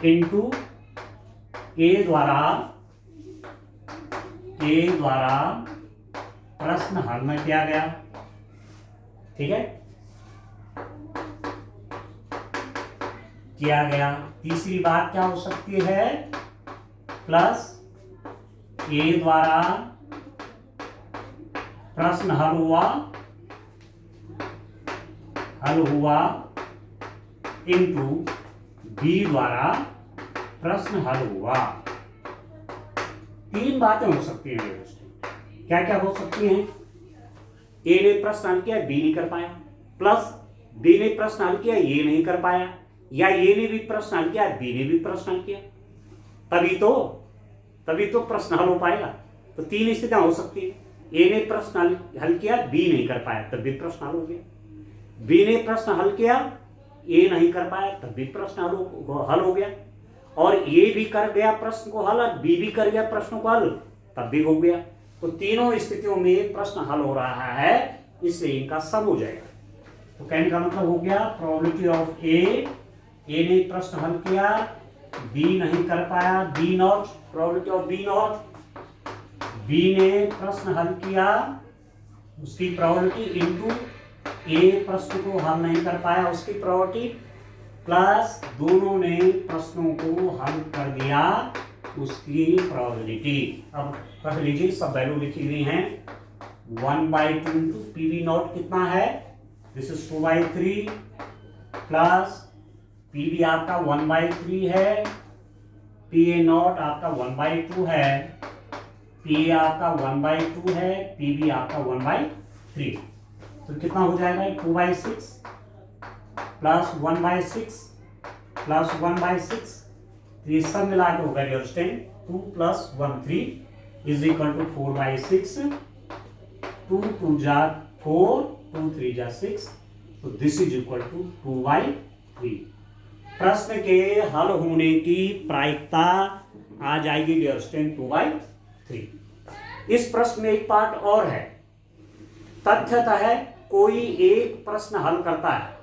इनटू ए द्वारा प्रश्न हल में किया गया, ठीक है, किया गया। तीसरी बात क्या हो सकती है? प्लस ए द्वारा प्रश्न हल हुआ इनटू बी द्वारा प्रश्न हल हुआ। 3 बातें हो सकती हैं। क्या क्या हो सकती हैं? ए ने प्रश्न हल किया, बी नहीं कर पाया, प्लस बी ने प्रश्न हल किया, ए नहीं कर पाया, या ए ने भी प्रश्न हल किया, बी ने भी प्रश्न हल किया, तभी तो प्रश्न हल हो पाएगा। तो 3 स्थितियां हो सकती है। ए ने प्रश्न हल किया, बी नहीं कर पाया, तब भी प्रश्न हल हो गया। बी ने प्रश्न हल किया, ए नहीं कर पाया, तब भी प्रश्न हल हो गया। और ए भी कर गया प्रश्न को हल, बी भी कर गया प्रश्न को हल, तब भी हो गया। तो तीनों स्थितियों में प्रश्न हल हो रहा है, इसलिए इनका सम हो जाएगा। तो कहने का मतलब हो गया प्रोबेबिलिटी ऑफ ए ने प्रश्न हल किया, बी नहीं कर पाया, B not, probability of B not, B ने प्रश्न हल किया उसकी प्रोबेबिलिटी इनटू ए प्रश्न को हल नहीं कर पाया उसकी प्रोबेबिलिटी, प्लस दोनों ने प्रश्नों को हल कर दिया उसकी प्रोबेबिलिटी। अब रख लीजिए, सब वैल्यू लिखी हुई हैं। 1/2 इंटू पी वी नॉट कितना है, this is 2/3 plus P V आपका 1/3 है, पी ए नॉट आपका 1/2 है, पी ए आपका 1/2 है, पी वी आपका 1/3। तो कितना हो जाएगा 2/6 प्लस 1/6 प्लस 1/6, तो ये सब मिला के होगा dear student 2 + 1 3 is equal to 4/6, 2 2 जा 4, 2 3 जा 6, तो दिस इज इक्वल टू 2/3। प्रश्न के हल होने की प्रायिकता आ जाएगी डियर स्टूडेंट 2/3। इस प्रश्न में एक पार्ट और है, तथ्यतः है कोई एक प्रश्न हल करता है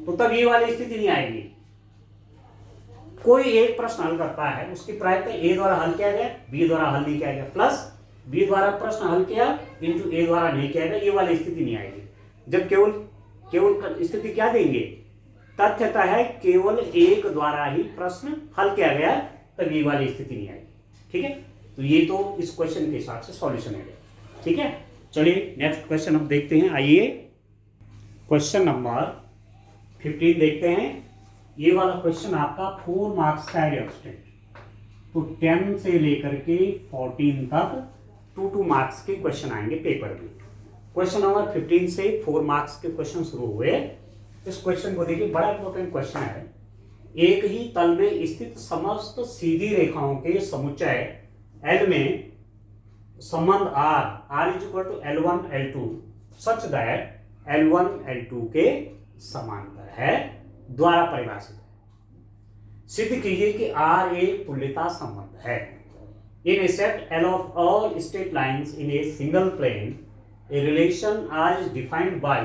तो तब ये वाली स्थिति नहीं आएगी। कोई एक प्रश्न हल करता है उसकी प्रायिकता ए द्वारा हल किया गया, बी द्वारा हल नहीं किया गया, प्लस बी द्वारा प्रश्न हल किया इंटू ए द्वारा नहीं किया गया, ये वाली स्थिति नहीं आएगी। जब केवल स्थिति क्या देंगे, तथ्यता है केवल एक द्वारा ही प्रश्न हल किया गया, तब ये वाली स्थिति नहीं आएगी। ठीक है, तो ये तो इस क्वेश्चन के हिसाब से सॉल्यूशन है। ठीक है, चलिए नेक्स्ट क्वेश्चन अब देखते हैं। आइए क्वेश्चन नंबर 15 देखते हैं। ये वाला क्वेश्चन आपका 4 मार्क्स का है स्टूडेंट, तो 10 से लेकर के 14 तक 2 मार्क्स के क्वेश्चन आएंगे पेपर में। क्वेश्चन नंबर 15 से 4 मार्क्स के क्वेश्चन शुरू हुए। इस क्वेश्चन को देखिए, बड़ा इंपॉर्टेंट क्वेश्चन है। एक ही तल में स्थित समस्त सीधी रेखाओं के समुच्चय L में संबंध R is equal to L1 L2 such that L1 L2 के समांतर है द्वारा परिभाषित है। सिद्ध कीजिए कि R एक तुल्यता संबंध है। In a set L of all straight lines in a single plane, a relation R is defined by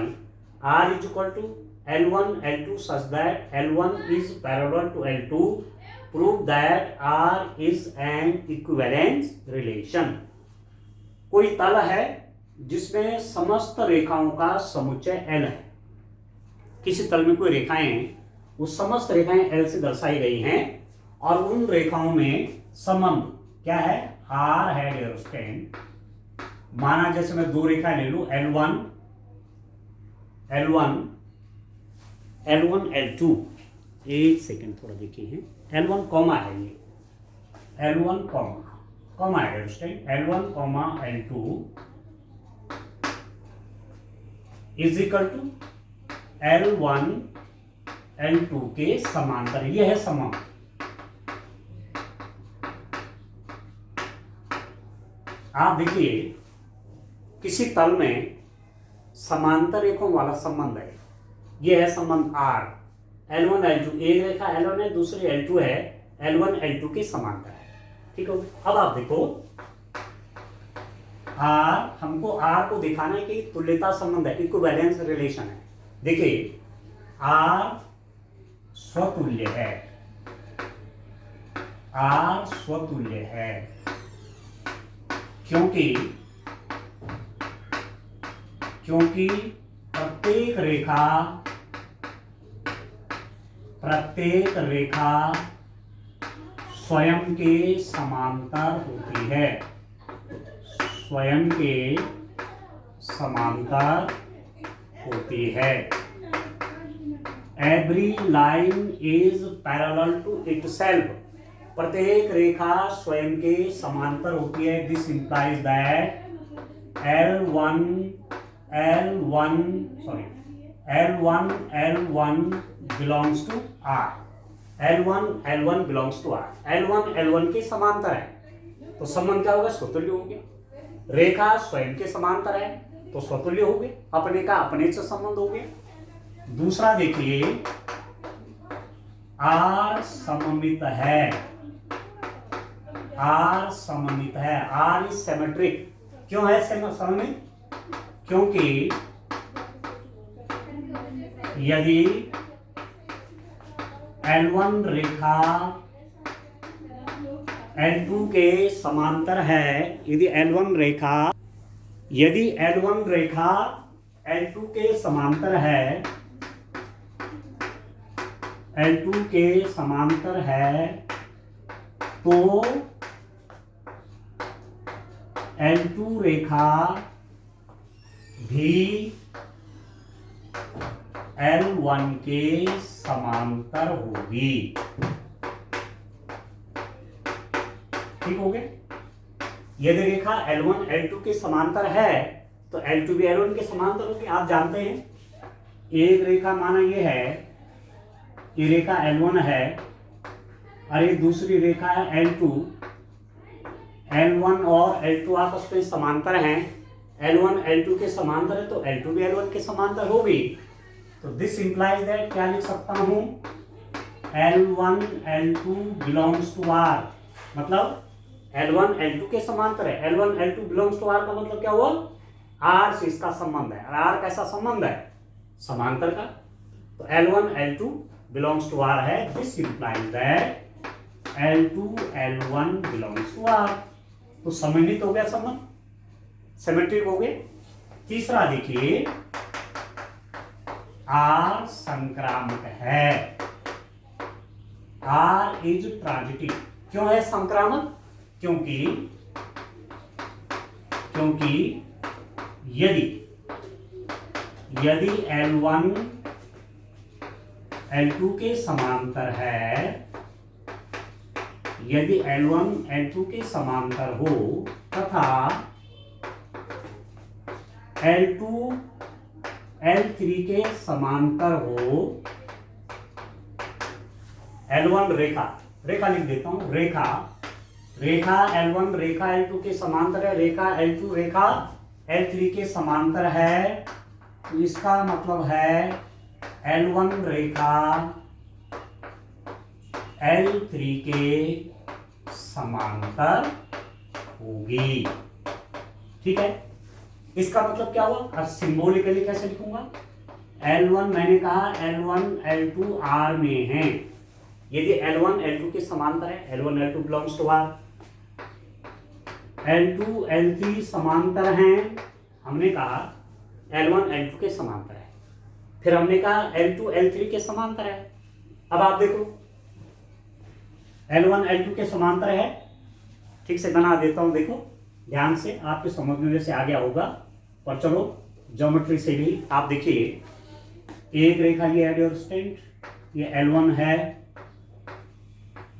R is equal to L1 L2 such that L1 is parallel to L2. Prove that R is an equivalence relation. कोई तल है जिसमें समस्त रेखाओं का समुच्चय L है। किसी तल में कोई रेखाएं हैं, उस समस्त रेखाएं L से दर्शाई गई हैं और उन रेखाओं में संबंध क्या है, R है डियर स्टूडेंट। माना जैसे मैं दो रेखाएं ले लूं L1 L2, एक सेकेंड थोड़ा देखिए हैं, L1 कॉमा है, ये L1 कॉमा है dear student, L1 comma L2 is equal to L1 L2 के समांतर, ये है संबंध। आप देखिए किसी तल में समांतर रेखाओं वाला संबंध है, ये है संबंध R, L1 L2, एक रेखा L1 है, दूसरी L2 है, L1 L2 के समांतर है। ठीक है, अब आप देखो R, हमको R को दिखाना है कि तुल्यता संबंध है, इक्विवेलेंस रिलेशन है। देखिए R स्वतुल्य है, R स्वतुल्य है क्योंकि प्रत्येक रेखा स्वयं के समांतर होती है, स्वयं के समांतर होती है। Every line is parallel to itself, प्रत्येक रेखा स्वयं के समांतर होती है। This implies that L1 belongs to R, L1 belongs to R, L1 के समांतर है तो संबंध क्या होगा, स्वतुल्य हो गया। रेखा स्वयं के समांतर है तो स्वतुल्य हो गए, अपने का अपने से संबंध हो गया। दूसरा देखिए R सममित है, R इज सिमेट्रिक। क्यों है सममित, क्योंकि यदि L1 रेखा L2 के समांतर है, यदि L1 रेखा L2 के समांतर है, L2 के समांतर है, तो L2 रेखा भी L1 के समांतर होगी। ठीक हो गया? यदि रेखा L1 L2 के समांतर है तो L2 भी L1 के समांतर होगी। आप जानते हैं एक रेखा माना ये है, ये रेखा L1 है और ये दूसरी रेखा है L2। L1 और L2 आपस में समांतर हैं, L1 L2 के समांतर है तो L2 भी L1 के समांतर होगी। तो दिस इंप्लाइज दैट क्या लिख सकता हूं, L1 L2 belongs to R, मतलब L1 L2 के समांतर है, L1 L2 belongs to R का मतलब क्या हुआ, R से इसका संबंध है। और R कैसा संबंध है, समांतर का। तो L1 L2 belongs to R है, this implies that L2 L1 belongs to R। तो समन्वित हो गया संबंध, सिमेट्रिक हो गए। तीसरा देखिए, R संक्रामक है, R इज ट्रांजिटिव। क्यों है संक्रामक, क्योंकि यदि L1 L2 के समांतर है, यदि L1 L2 के समांतर हो तथा L2 L3 के समांतर हो, L1 रेखा लिख देता हूं, रेखा L1 रेखा L2 के समांतर है, रेखा L2 रेखा L3 के समांतर है, तो इसका मतलब है L1 रेखा L3 के समांतर होगी। ठीक है, इसका मतलब क्या हुआ, अब सिंबॉलिकली कैसे लिखूंगा, L1 मैंने कहा L1 L2 R में है, यदि L1 L2 के समांतर है, L1 L2 belongs to R, L2 L3 समांतर हैं, हमने कहा L1 L2 के समांतर है, फिर हमने कहा L2 L3 के समांतर है। अब आप देखो L1 L2 के समांतर है, ठीक से बना देता हूं, देखो ध्यान से, आपके समझ में से आ गया होगा। और चलो ज्योमेट्री से भी आप देखिए, एक रेखा ये एडियोस्टेंट, ये L1 है,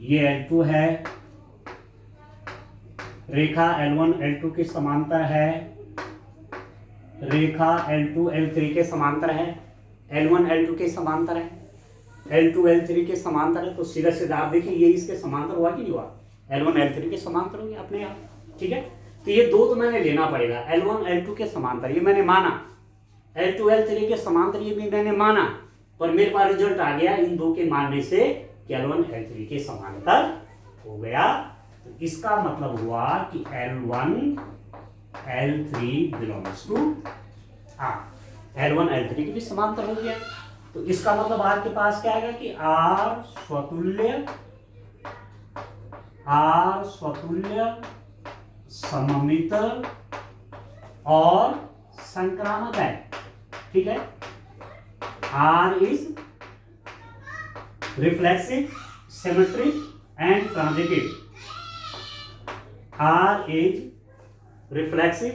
ये L2 है, रेखा L1 L2 के समांतर है, रेखा L2 L3 के समांतर है, L1 L2 के समांतर है, L2 L3 के समांतर है, तो सीधा सीधा आप देखिए ये इसके समांतर हुआ कि नहीं हुआ, L1 L3 के समांतर हो गया अपने आप। ठीक है, तो ये दो तो मैंने लेना पड़ेगा, L1 L2 के समांतर ये मैंने माना, L2 L3 के समांतर ये भी मैंने माना, पर मेरे पास रिजल्ट आ गया इन दो के मानने से कि L1 L3 के समांतर हो गया। तो इसका मतलब हुआ कि L1 L3 belongs to R, L1 L3 के भी समांतर हो गया। तो इसका मतलब आपके पास क्या आएगा कि R स्वतुल्य सममित और संक्रामक है। ठीक है, R is reflexive, symmetric and transitive. R is reflexive,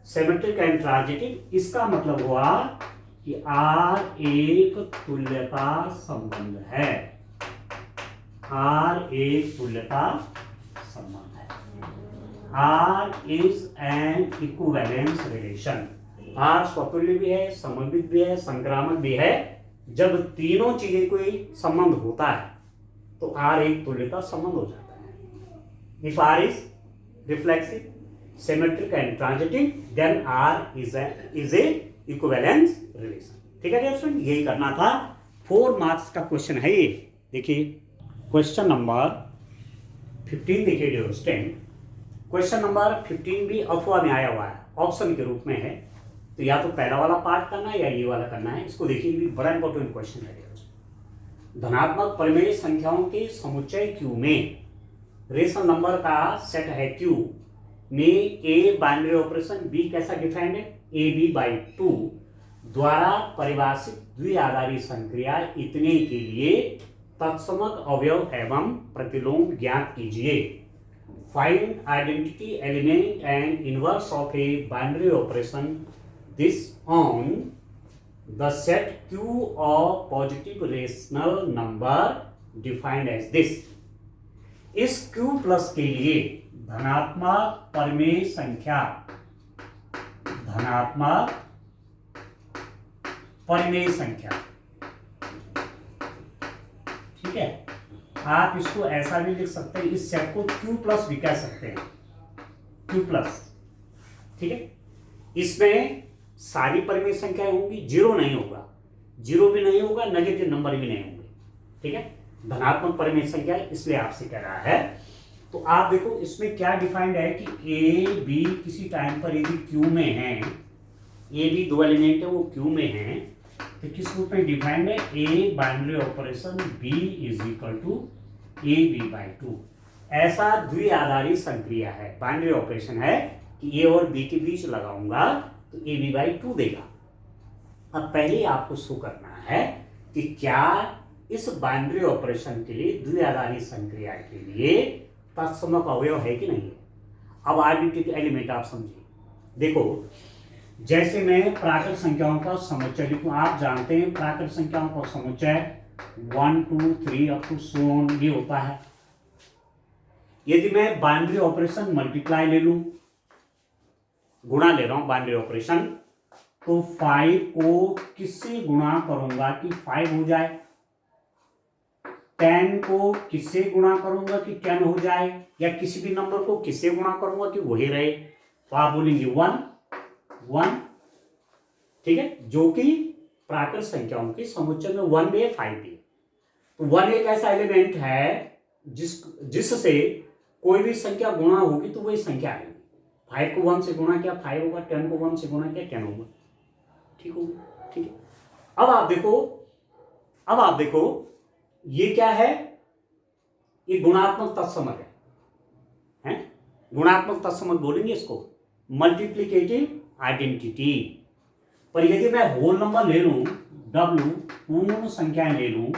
symmetric and transitive. इसका मतलब हुआ कि R एक तुल्यता संबंध है, R एक तुल्यता संबंध है, R is an equivalence relation. R स्वतुल्य भी है, सममित भी है, संक्रामक भी है। जब तीनों चीजें कोई संबंध होता है तो R एक तुल्यता संबंध हो जाता है। If R is reflexive, symmetric and transitive, then R is a equivalence relation। ठीक है स्टूडेंट, यही करना था। 4 मार्क्स का क्वेश्चन है ये। देखिए क्वेश्चन नंबर 15 देखिए डियर स्टूडेंट, क्वेश्चन नंबर 15 भी अथवा में आया हुआ है, ऑप्शन के रूप में है। तो या तो पहला वाला पार्ट करना है या ये वाला करना है। इसको देखिए, भी बड़ा इंपॉर्टेंट क्वेश्चन है। धनात्मक परिमेय संख्याओं के समुच्चय क्यू में रेशनल नंबर का सेट है क्यू में ए बाइनरी ऑपरेशन बी कैसा डिफाइंड है, ए बी बाई 2 द्वारा परिभाषित द्विआधारी संक्रिया इतने के लिए तत्समक अवयव एवं प्रतिलोम ज्ञात कीजिए। Find identity element and inverse of A binary operation this on the set Q of positive rational number defined as this। इस Q प्लस के लिए धनात्मक परिमेय संख्या, धनात्मक परिमेय संख्या, ठीक है। आप इसको ऐसा भी लिख सकते हैं, इस सेट को Q प्लस भी कह सकते हैं, Q प्लस, ठीक है। इसमें सारी परिमेय संख्याएं होंगी, जीरो नहीं होगा, जीरो भी नहीं होगा, नेगेटिव नंबर भी नहीं होंगे, ठीक है। धनात्मक परिमेय संख्या इसलिए आपसे कह रहा है। तो आप देखो इसमें क्या डिफाइंड है कि ए बी किसी टाइम पर यदि क्यू में है, ए बी दो एलिमेंट है वो क्यू में है, तो किस रूप में डिफाइंड है, A binary operation B is equal to A B by 2। ऐसा द्विआधारी संक्रिया है, बाइनरी ऑपरेशन है कि ए और बी के बीच लगाऊंगा तो ए बी बाई 2 देगा। अब पहले आपको शो करना है कि क्या इस बाइनरी ऑपरेशन के लिए द्विआधारी संक्रिया के लिए तत्समक अवयव है कि नहीं है। अब आइडेंटिटी एलिमेंट आप समझिए, देखो जैसे मैं प्राकृत संख्याओं का समुच्चय लिखूं, आप जानते हैं प्राकृत संख्याओं का समुच्चय 1 2 3 अप टू सो ऑन ये होता है। यदि मैं बाइनरी ऑपरेशन मल्टीप्लाई ले लूं, गुणा ले रहा हूं बाइनरी ऑपरेशन, तो 5 को किससे गुणा करूंगा कि 5 हो जाए, 10 को किससे गुणा करूंगा कि 10 हो जाए, या किसी भी नंबर को किससे गुणा करूंगा कि वही रहे, तो आप बोलेंगे 1 1, ठीक है, जो कि प्राकृत संख्याओं के समुच्चय में 1 भी है 5 भी है। तो 1 एक ऐसा एलिमेंट है जिससे कोई भी संख्या गुणा होगी तो वही संख्या आएगी। 5 को 1 से गुणा किया 5 होगा, 10 को 1 से गुणा किया 10 होगा, ठीक होगा, ठीक है। अब आप देखो ये क्या है, ये गुणात्मक तत्समक है, गुणात्मक तत्समक बोलेंगे इसको, मल्टीप्लिकेटिव आइडेंटिटी। पर यदि मैं होल नंबर ले लूं, W पूर्ण संख्याएं ले लूं,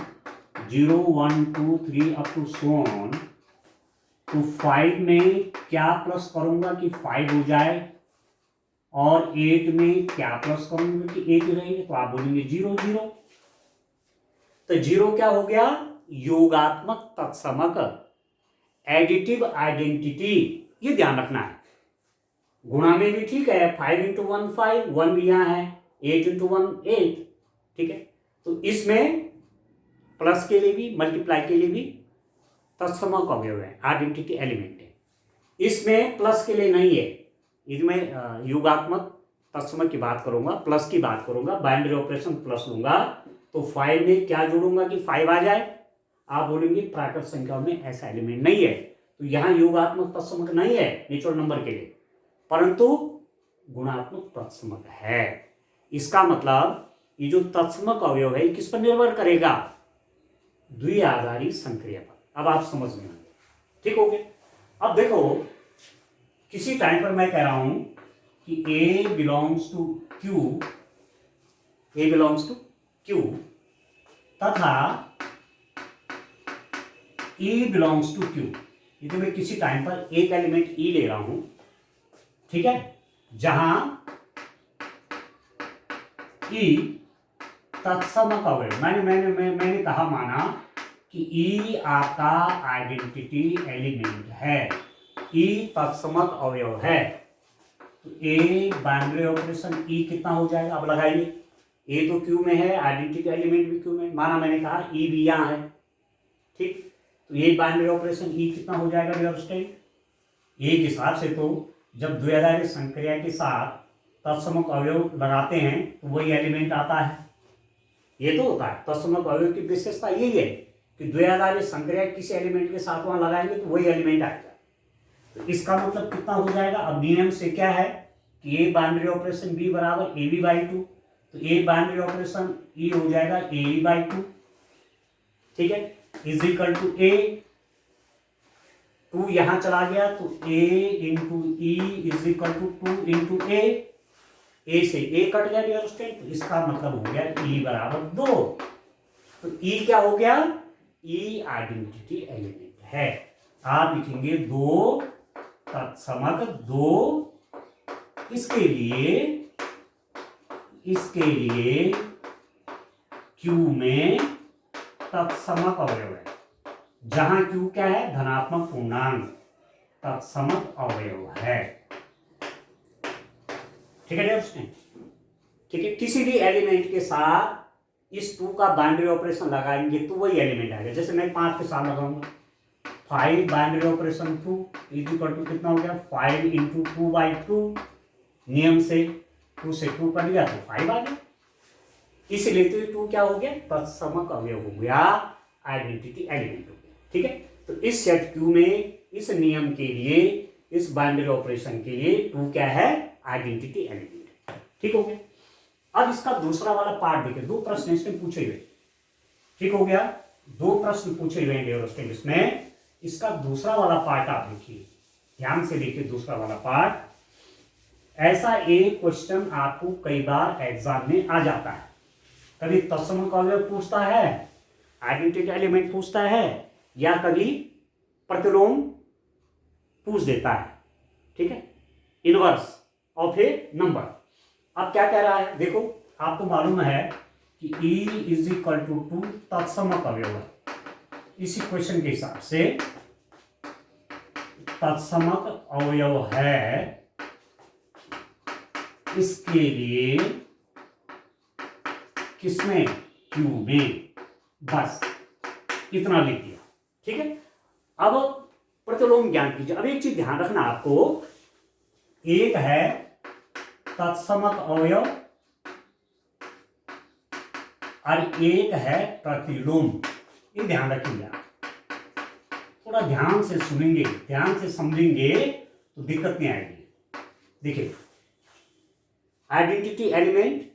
0 1 2 3 अप टू सो ऑन, तो 5 में क्या प्लस करूंगा कि 5 हो जाए, और 8 में क्या प्लस करूंगा कि 8 रहेगी, तो आप बोलेंगे 0 0। तो 0 क्या हो गया, योगात्मक तत्समक एडिटिव आइडेंटिटी। ये ध्यान रखना है, गुणा में भी ठीक है, 5 इंटू 1 5, 1 भी यहां है, 8 इंटू 1 8, ठीक है। तो इसमें प्लस के लिए भी मल्टीप्लाई के लिए भी तत्समक अवयव है, आइडेंटिटी एलिमेंट है। इसमें प्लस के लिए नहीं है, यदि मैं योगात्मक तत्समक की बात करूंगा, प्लस की बात करूंगा, बाइनरी ऑपरेशन प्लस लूंगा, तो 5 में क्या जोड़ूंगा कि 5 आ जाए, आप बोलेंगे प्राकृत संख्याओं में ऐसा एलिमेंट नहीं है, तो यहां योगात्मक तत्समक नहीं है नेचुरल नंबर के लिए, परंतु गुणात्मक तत्समक है। इसका मतलब ये जो तत्समक अवयव है किस पर निर्भर करेगा, द्विआधारी संक्रिया पर। अब आप समझ में आएंगे, ठीक हो गया। अब देखो किसी टाइम पर मैं कह रहा हूं कि A belongs to Q, A belongs to Q तथा E बिलोंग्स टू Q। यदि मैं किसी टाइम पर एक एलिमेंट E ले रहा हूं, ठीक है, जहां E तत्समक अवयव, मैंने कहा माना कि E आपका आइडेंटिटी एलिमेंट है, E तत्समक अवयव है, तो A बाइनरी ऑपरेशन E कितना हो जाएगा, अब लगाइए, A तो Q में है, आइडेंटिटी एलिमेंट भी Q में, माना मैंने कहा E भी यहां है, ठीक, तो ये बाइनरी ऑपरेशन E कितना हो जाएगा डियर स्टूडेंट, एक हिसाब से तो जब द्विआधारी संक्रिया के साथ तत्समक अवयव लगाते हैं तो वही एलिमेंट आता है, ये तो होता है तत्समक अवयव की विशेषता यही है कि द्विआधारी संक्रिया किसी एलिमेंट के साथ वहां लगाएंगे तो वही एलिमेंट आएगा। तो इसका मतलब कितना हो जाएगा, अब नियम से क्या है कि ए बाइनरी ऑपरेशन बी बराबर ए बी बाई टू, तो ए बाइनरी ऑपरेशन ई हो जाएगा ए ई बाई टू, ठीक है, is equal to A, two यहां चला गया तो A into E is equal to two into A से ए कट गया डियर स्टूडेंट, तो इसका मतलब हो गया ई बराबर 2। तो ई क्या हो गया, ई आइडेंटिटी एलिमेंट है। आप लिखेंगे 2 तत्समक 2, इसके लिए Q में तत्समक अवयव है, जहां Q क्या है, धनात्मक पूर्णांक, तत्समक अवयव है, ठीक है डियर स्टूडेंट, ठीक है। किसी भी एलिमेंट के साथ इस 2 का बाइनरी ऑपरेशन लगाएंगे तो वही एलिमेंट आएगा। जैसे मैं 5 के साथ लगाऊंगा, 5 binary operation 2 is equal to कितना हो गया, 5 इंटू 2/2, नियम से 2 से 2 कट गया तो 5 आ गया, इसलिए तो 2 क्या हो गया, तत्समक अवयव हो गया, आइडेंटिटी एलिमेंट हो गया, ठीक है। तो इस सेट Q में इस नियम के लिए, इस बाइनरी ऑपरेशन के लिए 2 क्या है, आइडेंटिटी एलिमेंट, ठीक हो गया। अब इसका दूसरा वाला पार्ट देखिए, 2 प्रश्न इसमें पूछे हुए, ठीक हो गया, 2 प्रश्न पूछे हुए हैं इसमें। इसका दूसरा वाला पार्ट आप देखिए, ध्यान से देखिए दूसरा वाला पार्ट। ऐसा एक क्वेश्चन आपको कई बार एग्जाम में आ जाता है, कभी तत्समक अवयव पूछता है, आइडेंटिटी एलिमेंट पूछता है, या कभी प्रतिलोम पूछ देता है, ठीक है, इनवर्स ऑफ ए नंबर। अब क्या कह रहा है, देखो आपको मालूम है कि E इज इक्वल टू 2 तत्समक अवयव है, इस इक्वेशन के हिसाब से तत्समक अवयव है, इसके लिए किसमें, Q में, बस इतना लिख दिया, ठीक है। अब प्रतिलोम ज्ञान कीजिए। अब एक चीज ध्यान रखना आपको, एक है तत्समक अवयव और एक है प्रतिलोम, ये ध्यान रखिए आप, थोड़ा ध्यान से सुनेंगे, ध्यान से समझेंगे तो दिक्कत नहीं आएगी। देखिए आइडेंटिटी एलिमेंट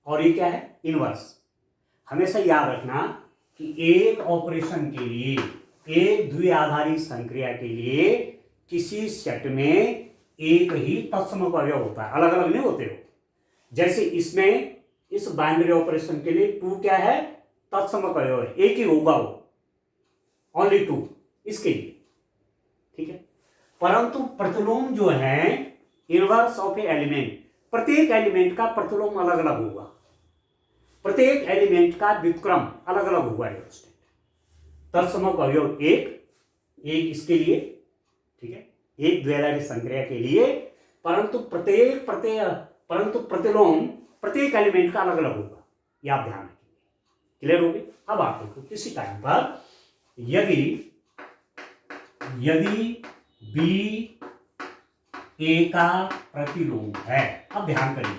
और ये क्या है, इनवर्स। हमेशा याद रखना कि एक ऑपरेशन के लिए, एक द्विआधारी संक्रिया के लिए किसी सेट में एक ही तत्समक अवयव होता है, अलग अलग नहीं होते हो। जैसे इसमें इस बाइनरी ऑपरेशन के लिए 2 क्या है, तत्समक अवयव है, एक ही होगा वो, ओनली 2 इसके लिए, ठीक है। परंतु प्रतिलोम जो है, इनवर्स ऑफ ए एलिमेंट, प्रत्येक एलिमेंट का प्रतिलोम अलग अलग होगा, प्रत्येक एलिमेंट का व्युत्क्रम अलग अलग होगा। तत्समक अवयव एक इसके लिए, ठीक है, एक द्विआधारी संक्रिया के लिए, परंतु प्रतिलोम प्रत्येक एलिमेंट का अलग अलग होगा, ये आप ध्यान रखिए, क्लियर हो गई। अब आप देखो किसी टाइम पर यदि बी ए का प्रतिलोम है, अब ध्यान करिए,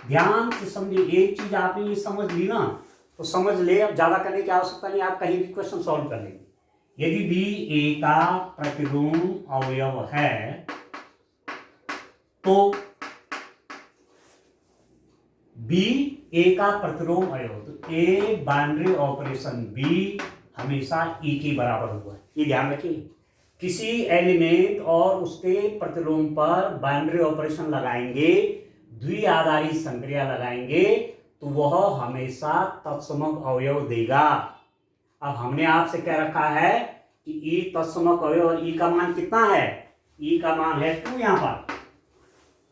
ध्यान से समझिए, एक चीज आपने ये समझ ली ना तो समझ ले, अब ज्यादा करने की आवश्यकता नहीं, आप कहीं भी क्वेश्चन सॉल्व कर लेंगे। यदि बी ए का प्रतिलोम अवयव है तो बी ए का प्रतिलोम अवयव, तो ए बाइनरी ऑपरेशन बी हमेशा ई के बराबर होगा, ये ध्यान रखिए। किसी एलिमेंट और उसके प्रतिलोम पर बाइनरी ऑपरेशन लगाएंगे, द्विआधारी संक्रिया लगाएंगे, तो वह हमेशा तत्समक अवयव देगा। अब हमने आपसे कह रखा है कि ई तत्समक अवयव, और ई का मान कितना है, ई का मान है 2 यहां पर,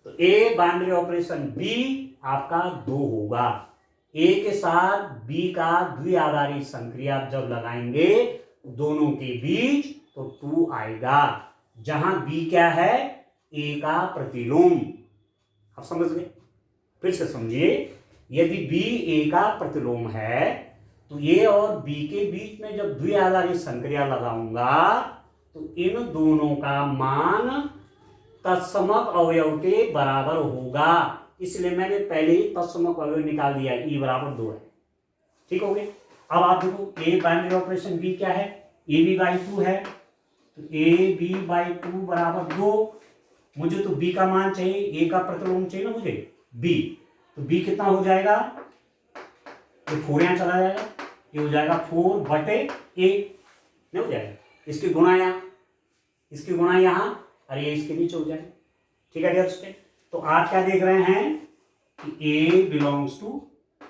तो ए बाइनरी ऑपरेशन बी आपका 2 होगा। ए के साथ बी का द्विआधारी संक्रिया जब लगाएंगे दोनों के बीच तो 2 आएगा, जहां बी क्या है, ए का प्रतिलोम। आप समझ गए, फिर से समझिए, यदि बी ए का प्रतिलोम है तो ए और बी के बीच में जब द्विआधारी संक्रिया लगाऊंगा तो इन दोनों का मान तत्समक अवयव के बराबर होगा, इसलिए मैंने पहले ही तत्समक अवयव निकाल दिया, ई बराबर 2 है, ठीक हो गया। अब आप देखो ए बाइनरी ऑपरेशन बी क्या है, ए बी बाई 2 है, तो ए बी बाई 2 बराबर 2, मुझे तो बी का मान चाहिए, ए का प्रतिलोम चाहिए ना मुझे, बी। तो बी कितना हो जाएगा, ये 4 यहां चला जाएगा, ये हो जाएगा 4/a नहीं हो जाएगा, इसकी गुणा यहाँ, इसकी गुणा यहाँ, और ये इसके नीचे हो जाएगा। ठीक है डियर स्टूडेंट, तो आप क्या देख रहे हैं कि ए बिलोंग्स टू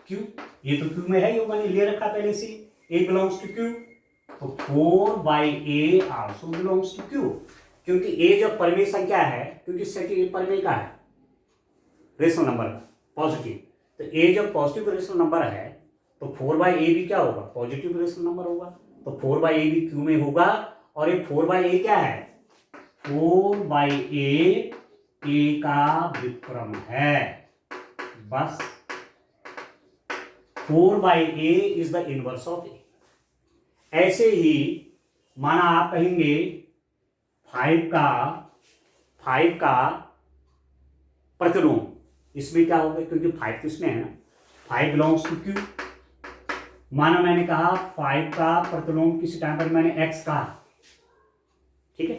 क्यू, ये तो क्यू में है, ये मैंने ले रखा पहले से, ए बिलोंग्स टू क्यू, तो 4/a also belongs to Q, क्योंकि ए जब परिमेय संख्या है, क्योंकि सेट परिमेय का है, रेशनल नंबर का पॉजिटिव, तो ए जब पॉजिटिव रेशनल नंबर है तो 4/a भी क्या होगा, पॉजिटिव रेशनल नंबर होगा, तो 4/a भी क्यू में होगा, और ये 4/a क्या है, 4/a ए का व्युत्क्रम है, बस 4/a is the inverse of A. ऐसे ही माना आप कहेंगे 5 का प्रतिलोम, इसमें क्या होगा, क्योंकि 5 तो इसमें है ना, 5 बिलोंग्स टू क्यू, माना मैंने कहा 5 का प्रतिलोम किसी टाइम पर मैंने x कहा, ठीक है,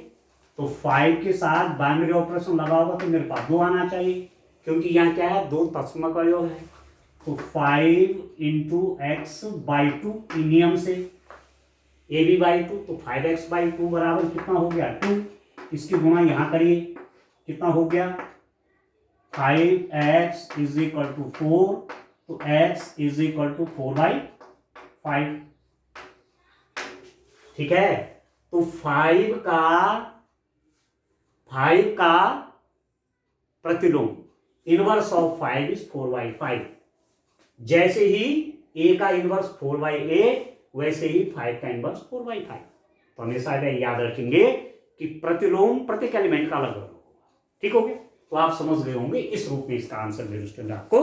तो 5 के साथ बाइनरी ऑपरेशन लगा होगा तो मेरे पास 2 आना चाहिए, क्योंकि यहाँ क्या है, 2 तत्सम का योग है, तो 5 × x/2 नियम से ab/2, तो 5x/2 बराबर कितना हो गया, 2, इसकी गुणा यहाँ करिए, कितना हो गया, 5x = 4, तो x = 4/5, ठीक है, तो 5 का प्रतिलोम इनवर्स ऑफ 5 इज 4/5, जैसे ही a का इनवर्स 4/a, वैसे ही 5 का इनवर्स 4/5, तो हमेशा याद रखेंगे कि प्रतिलोम प्रत्येक एलिमेंट का अलग अलग होगा, ठीक हो गया, तो आप समझ गए होंगे इस रूप में इसका आंसर मेरे स्टूडेंट आपको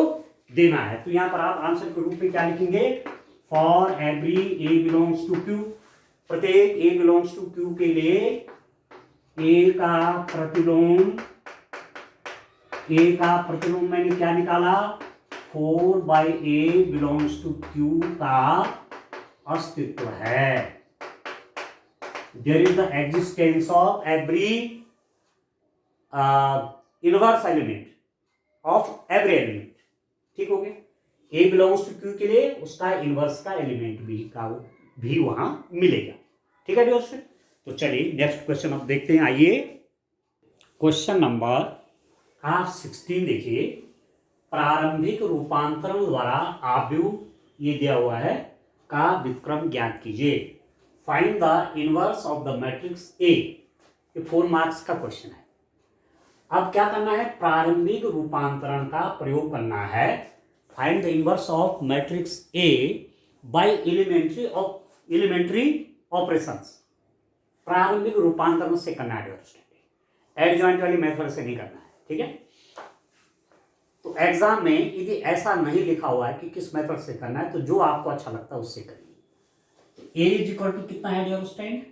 देना है। तो यहां पर आप आंसर के रूप में क्या लिखेंगे, for every A belongs to Q, प्रत्येक ए बिलोंग्स टू क्यू के लिए ए का प्रतिलोम मैंने क्या निकाला, 4/a बिलोंग्स टू क्यू का अस्तित्व है, there is the existence of every inverse element of every element, ठीक हो गया, ए बिलोंग्स टू क्यू के लिए उसका इनवर्स का एलिमेंट भी वहां मिलेगा, ठीक है डियर। तो चलिए नेक्स्ट क्वेश्चन अब देखते हैं, आइए क्वेश्चन नंबर आप 16 देखिए, प्रारंभिक रूपांतरण द्वारा आव्यूह ये दिया हुआ है का व्युत्क्रम ज्ञात कीजिए, find the inverse of the matrix A, ये 4 मार्क्स का क्वेश्चन है। अब क्या करना है, प्रारंभिक रूपांतरण का प्रयोग करना है, find the inverse of matrix A by elementary operations, प्रारंभिक रूपांतरण से करना है, एडजॉइंट वाली मेथड से नहीं करना है, ठीक है। तो एग्जाम में यदि ऐसा नहीं लिखा हुआ है कि किस मेथड से करना है, तो जो आपको अच्छा लगता है उससे करिए। तो ए = कितना है डियर स्टूडेंट,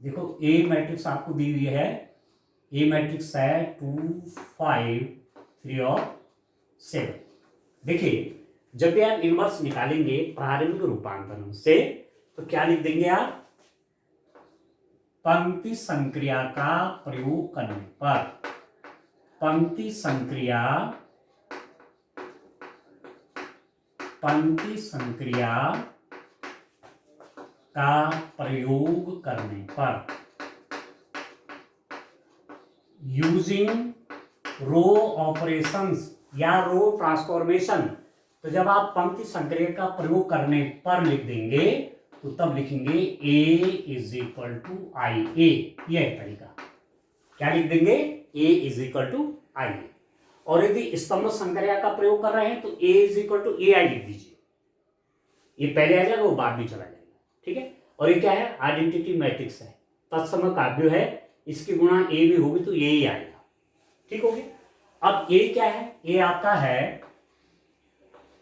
देखो ए मैट्रिक्स आपको दी हुई है, ए मैट्रिक्स है 2 5 3 और 7। देखिए जब भी आप इनवर्स निकालेंगे प्रारंभिक रूपांतरण से, तो क्या लिख देंगे आप, पंक्ति संक्रिया का प्रयोग करने पर, पंक्ति संक्रिया का प्रयोग करने पर, यूजिंग रो ऑपरेशंस या रो ट्रांसफॉर्मेशन, तो जब आप पंक्ति संक्रिया का प्रयोग करने पर लिख देंगे तो तब लिखेंगे a = IA, यह तरीका, क्या लिख देंगे, a = IA, और यदि स्तंभ संक्रिया का प्रयोग कर रहे हैं तो a = AI लिख दीजिए, ये पहले आ जाएगा वो बाद में चला जाएगा, ठीक है। और ये क्या है, आइडेंटिटी मैट्रिक्स है, तत्सम काव्य है, इसकी गुणा a भी होगी तो ये ही आएगा, ठीक हो गया। अब a क्या है, a आपका है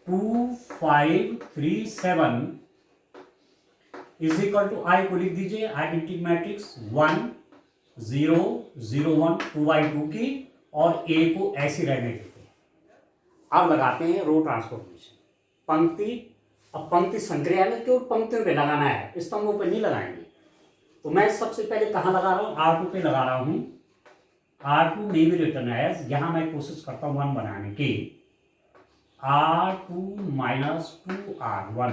2 5 3 7 I को लिख दीजिए, आइडेंटिटी मैट्रिक्स 1 0 0 1 2/2 की, और a को ऐसे रहने देते हैं। अब लगाते हैं रो ट्रांसफॉर्मेशन, पंक्ति, अब पंक्ति संक्रिया में केवल पंक्तियों पे लगाना है, स्तंभों पे नहीं लगाएंगे। तो मैं सबसे पहले कहाँ लगा रहा हूँ, R2 पे लगा रहा हूँ, R2 may be written as, यहां मैं कोशिश करता हूं 1 बनाने की, R2 माइनस 2R1।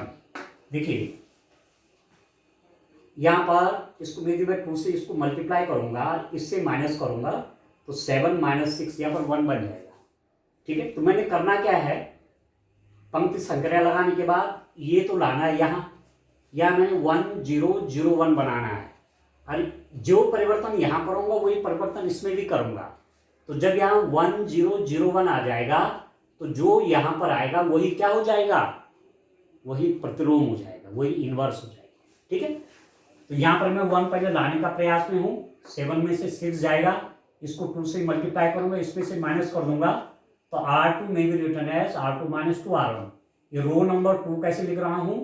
देखिए यहां पर इसको यदि मैं 2 से इसको मल्टीप्लाई करूंगा, इससे माइनस करूंगा, तो 7 माइनस 6 यहां पर 1 बन जाएगा। ठीक है, तो मैंने करना क्या है, पंक्ति संख्या लगाने के बाद ये तो लाना है यहाँ मैंने 1 0 0 1 बनाना है, और जो परिवर्तन यहाँ पर होगा वही परिवर्तन इसमें भी करूंगा। तो जब यहाँ 1 0 0 1 आ जाएगा, तो जो यहाँ पर आएगा वही क्या हो जाएगा, वही प्रतिलोम हो जाएगा, वही इनवर्स हो जाएगा। ठीक है, तो यहाँ पर मैं 1 पहले लाने का प्रयास में हूँ, 7 में से 6 जाएगा, इसको 2 से मल्टीप्लाई करूंगा, इसमें से माइनस कर दूंगा, तो R2 में भी return as R2 minus 2R1। ये रो नंबर 2 कैसे लिख रहा हूँ,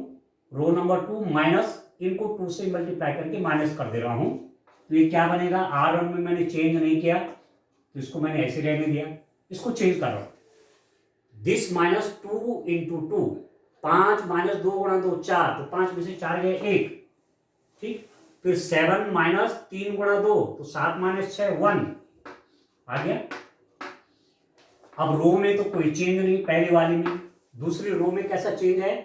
रो नंबर 2 माइनस, इनको 2 से मल्टीप्लाई करके माइनस कर दे रहा हूँ, तो ये क्या बनेगा, R1 में मैंने चेंज नहीं किया तो इसको मैंने ऐसे रहने दिया, इसको चेंज कर रहा हूँ, दिस माइनस 2 इंटू 2, 5 माइनस 2 गुणा 2 4, तो 5 में से 4 गए 1। ठीक, फिर 7 माइनस 3 गुणा 2, तो 7 माइनस 6 1 आ गया। अब रो में तो कोई चेंज नहीं पहली वाली में, दूसरी रो में कैसा चेंज है,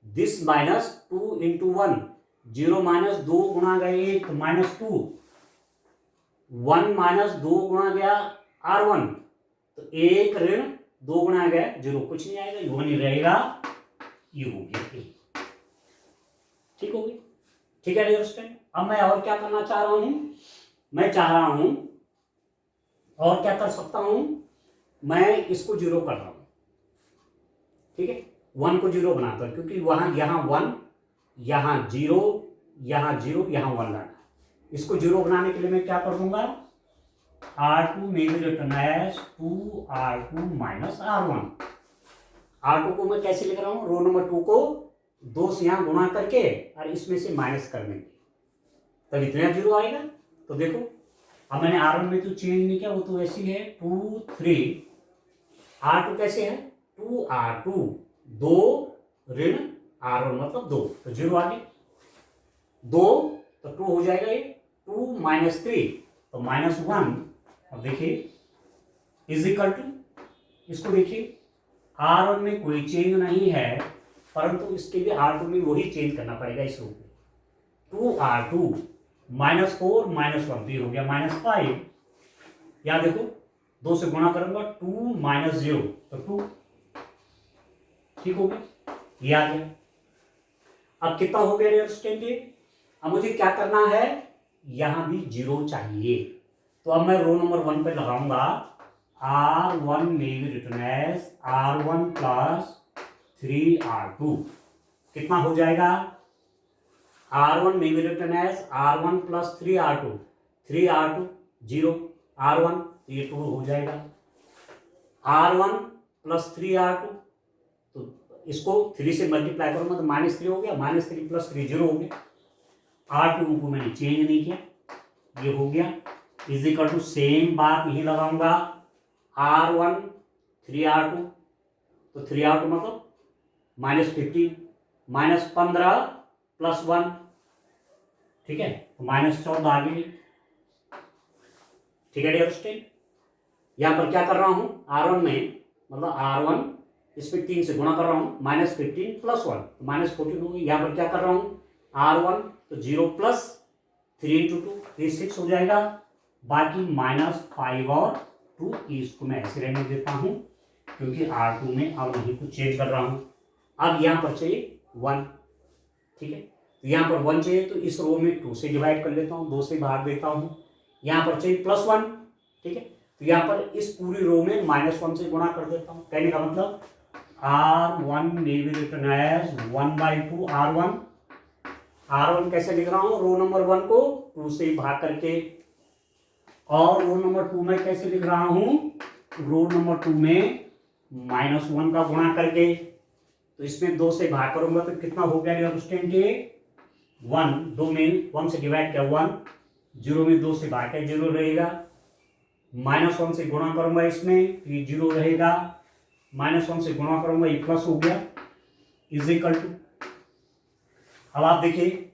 दिस माइनस 2 इंटू 1, 0 माइनस 2 गुणा गए 1 तो माइनस 2, 1 माइनस 2 गुणा गया R1, तो 1 ऋण 2 गुणा गया 0, कुछ नहीं आएगा, ये नहीं रहेगा, ये हो गया 1। ठीक हो गई, ठीक है डियर स्टूडेंट। अब मैं और क्या करना चाह रहा हूं, मैं चाह रहा हूं और क्या कर सकता हूं, मैं इसको 0 कर रहा हूं। ठीक है, 1 को 0 बनाता हूं, क्योंकि वहां यहाँ 1 यहाँ 0 यहाँ 0 यहाँ 1 लाना, इसको 0 बनाने के लिए मैं क्या कर दूंगा, R2 में भी return as 2R2 minus R1। R2 को मैं कैसे लिख रहा हूं, रो नंबर 2 को 2 से यहां गुणा करके और इसमें से माइनस कर देंगे, तब इतना 0 आएगा। तो देखो अब मैंने R1 में तो चेंज नहीं किया, वो तो ऐसी है 2 3, R2 कैसे है 2R2, 2 ऋण R1 मतलब 2, तो 0 आ गया, 2 तो 2 हो जाएगा, ये 2 माइनस 3 तो माइनस 1। अब देखिए इज इक्वल टू, इसको देखिए R1 में कोई चेंज नहीं है, परंतु इसके लिए R2 में वही चेंज करना पड़ेगा इस रूप में, 2R2 माइनस 4 माइनस 1, तो हो गया माइनस 5। या देखो 2 से गुणा करूंगा, 2 माइनस 0 तो 2, ठीक हो गया, ये आ गया। अब कितना हो गया डियर स्टूडेंट, अब मुझे क्या करना है, यहां भी 0 चाहिए, तो अब मैं रो नंबर 1 पे लगाऊंगा, R1 में भी return as R1 plus 3R2, कितना हो जाएगा, R1 में भी return as R1 plus 3R2, 3R2 0, R1 ये 2 हो जाएगा, R1 प्लस 3R2, तो इसको 3 से मल्टीप्लाई करूंगा तो माइनस 3 हो गया, माइनस 3 प्लस 3 0 हो गया, R2 को मैंने चेंज नहीं किया, ये हो गया, इज इक्वल टू सेम बात यही लगाऊंगा, R1 3R2, तो 3R2 मतलब माइनस 15, माइनस 15 प्लस 1, ठीक है, तो माइनस 14 आ गई। ठीक है डियर स्टूडेंट, यहां पर क्या कर रहा हूं, R1 में मतलब R1 इसमें 3 से गुणा कर रहा हूं, माइनस 15 प्लस 1 तो माइनस 14 हो गई। यहां पर क्या कर रहा हूं, R1 तो 0 प्लस 3 इंटू 2 ये 6 हो जाएगा, बाकी माइनस 5 और 2, इसको मैं ऐसे रहने देता हूं क्योंकि R2 में अब नहीं कुछ चेंज कर रहा हूं। अब यहां पर चाहिए 1, ठीक है, तो यहां पर 1 चाहिए, तो इस रो में 2 से डिवाइड कर लेता हूं, 2 से भाग देता हूं, यहां पर चाहिए प्लस 1, ठीक है, तो यहां पर इस पूरी रो में माइनस 1 से गुणा कर देता हूं। कहने का मतलब R1 में भी रिटर्न एज 1/2 R1, R1 कैसे लिख रहा हूं, रो नंबर 1 को 2 से भाग करके, और रो नंबर 2 में कैसे लिख रहा हूं, रो नंबर 2 में माइनस 1 का गुणा करके, तो इसमें 2 से भाग करूंगा तो कितना हो गया डियर स्टूडेंट, 1, 2 में 1 से डिवाइड किया 1, 0 में 2 से भाग किया 0 रहेगा, माइनस 1 से गुणा करूंगा इसमें ये 0 रहेगा, माइनस 1 से गुणा करूंगा ये प्लस हो गया, इज इक्वल टू, अब आप देखिए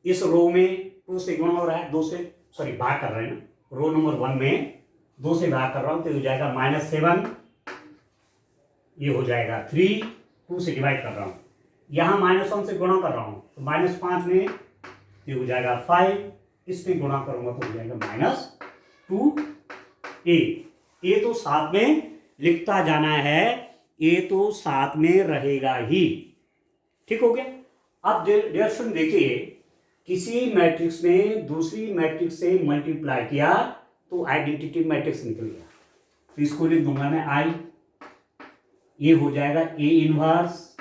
इस रो में 2 से गुणा हो रहा है, 2 से सॉरी भाग कर रहे हैं ना, रो नंबर 1 में 2 से भाग कर रहा हूं तो हो जाएगा -7, ये हो जाएगा 3, 2 से डिवाइड कर रहा हूं, यहां -1 से गुणा कर रहा हूं तो -5 में ये हो जाएगा 5, इसमें गुणा करूंगा तो हो जाएगा -2a। ये तो साथ में लिखता जाना है, ये तो साथ में रहेगा ही। ठीक हो गया। अब डियर स्टूडेंट देखिए, किसी मैट्रिक्स में दूसरी मैट्रिक्स से मल्टीप्लाई किया तो आइडेंटिटी मैट्रिक्स निकल गया, तो इसको लिख दूंगा मैं आई, ये हो जाएगा ए इनवर्स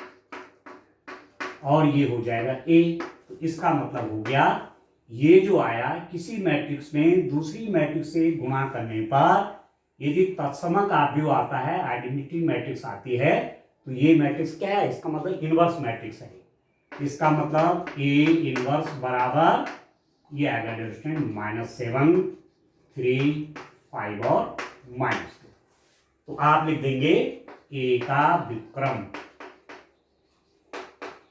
और ये हो जाएगा ए। तो इसका मतलब हो गया ये जो आया किसी मैट्रिक्स में दूसरी मैट्रिक्स से गुणा करने पर यदि तत्समक आव्यूह आता है, आइडेंटिटी मैट्रिक्स आती है, तो ये मैट्रिक्स क्या है, इसका मतलब इनवर्स मैट्रिक्स है। इसका मतलब ए इनवर्स बराबर ये आएगा -7, 3, 5 और -2। तो आप लिख देंगे ए का विक्रम,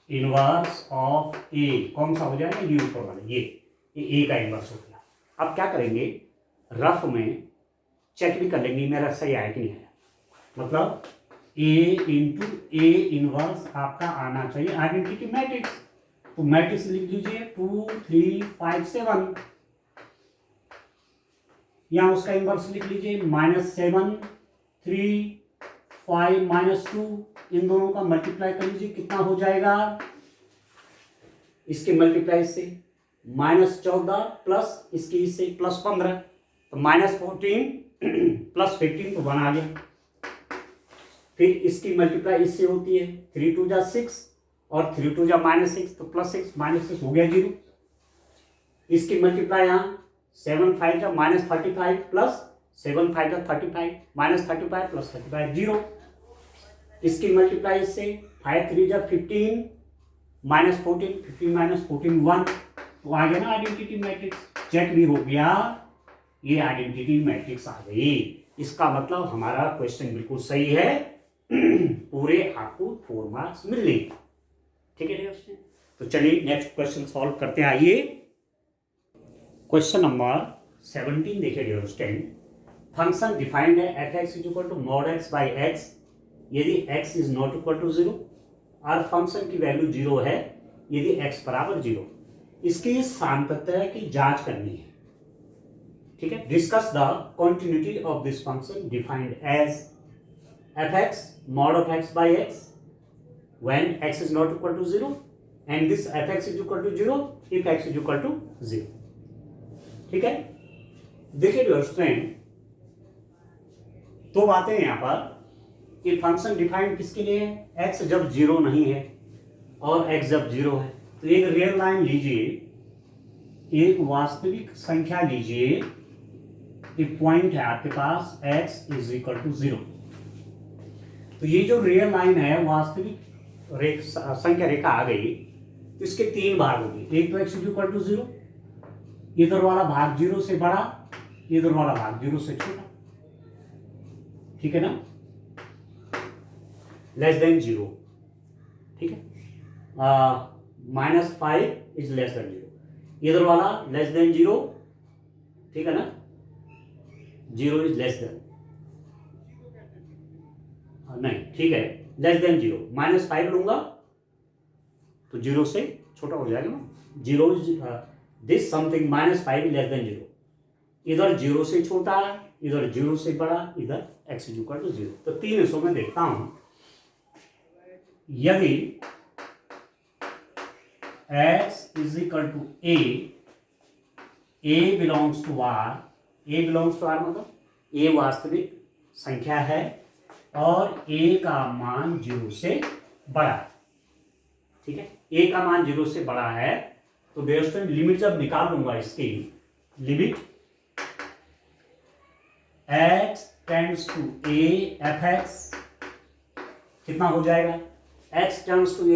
इनवर्स ऑफ ए, कौन सा हो जाएगा, ये ऊपर वाला, ये ए का इनवर्स हो गया। अब क्या करेंगे, रफ में चेक भी कर लेंगे मेरा सही आया कि नहीं आया, मतलब ए इंटू ए इनवर्स आपका आना चाहिए आइडेंटिटी मैट्रिक्स। तो मैट्रिक्स लिख लीजिए 2, 3, 5, 7, यहां उसका इनवर्स लिख लीजिए -7, 3, 5, -2, इन दोनों का मल्टीप्लाई कर लीजिए, कितना हो जाएगा, इसके मल्टीप्लाई से -14 प्लस इसकी इससे +15, तो -14 +15 तो 1 आ गया। फिर इसकी मल्टीप्लाई इससे होती है 3 2 जा 6 और 3 2 जा -6, तो +6 -6 हो गया 0। इसकी मल्टीप्लाई यहाँ 7 5 जा -35 प्लस 7 5 जा 35, -35 + 35 0। इसकी मल्टीप्लाई इससे 5 3 जा 15, -14, 15 -14 1, तो आ गया ना आइडेंटिटी मैट्रिक्स। चेक भी हो गया, ये आइडेंटिटी मैट्रिक्स आ गई। इसका मतलब हमारा क्वेश्चन बिल्कुल सही है, पूरे आपको 4 मार्क्स मिल गए। ठीक है दोस्तों, तो चलिए नेक्स्ट क्वेश्चन सॉल्व करते हैं। आइए क्वेश्चन नंबर 17 देखिए डियर स्टूडेंट, फंक्शन डिफाइंड है f(x) = mod x by x यदि x is not equal to 0 और फंक्शन की वैल्यू 0 है यदि x बराबर 0। इसकी सार्थकता की जांच करनी है। ठीक है, discuss the continuity of this function defined as f(x) mod of x by x when x is not equal to 0 and this f(x) is equal to 0 if x is equal to 0। ठीक है, देखिए डियर स्टूडेंट, दो बातें यहाँ पर कि फंक्शन डिफाइंड किसके लिए है, x जब 0 नहीं है और x जब 0 है। तो एक रियल लाइन लीजिए, एक वास्तविक संख्या लीजिए, एक पॉइंट है आपके पास x = 0। तो ये जो रियल लाइन है वास्तविक संख्या रेखा आ गई, तो इसके 3 भाग होंगे। एक तो x = 0, इधर वाला भाग 0 से बड़ा, इधर वाला भाग 0 से छोटा। ठीक है ना, लेस देन 0। ठीक है, -5 इज लेस देन 0, इधर वाला लेस देन 0। ठीक है ना, 0 इज लेस देन, नहीं ठीक है, लेस देन 0, -5 लूंगा तो 0 से छोटा हो जाएगा ना। 0 is this something -5 less than 0, इधर 0 से छोटा, इधर 0 से बड़ा, इधर x = 0। तो 3 हिस्सों में देखता हूं, यदि x = a belongs to r, a belongs to r मतलब a वास्तविक संख्या है और a का मान 0 से बड़ा है। ठीक है, a का मान 0 से बड़ा है, तो दोस्तों लिमिट जब निकाल लूंगा इसकी, limit x tends to a f(x) कितना हो जाएगा, x tends to a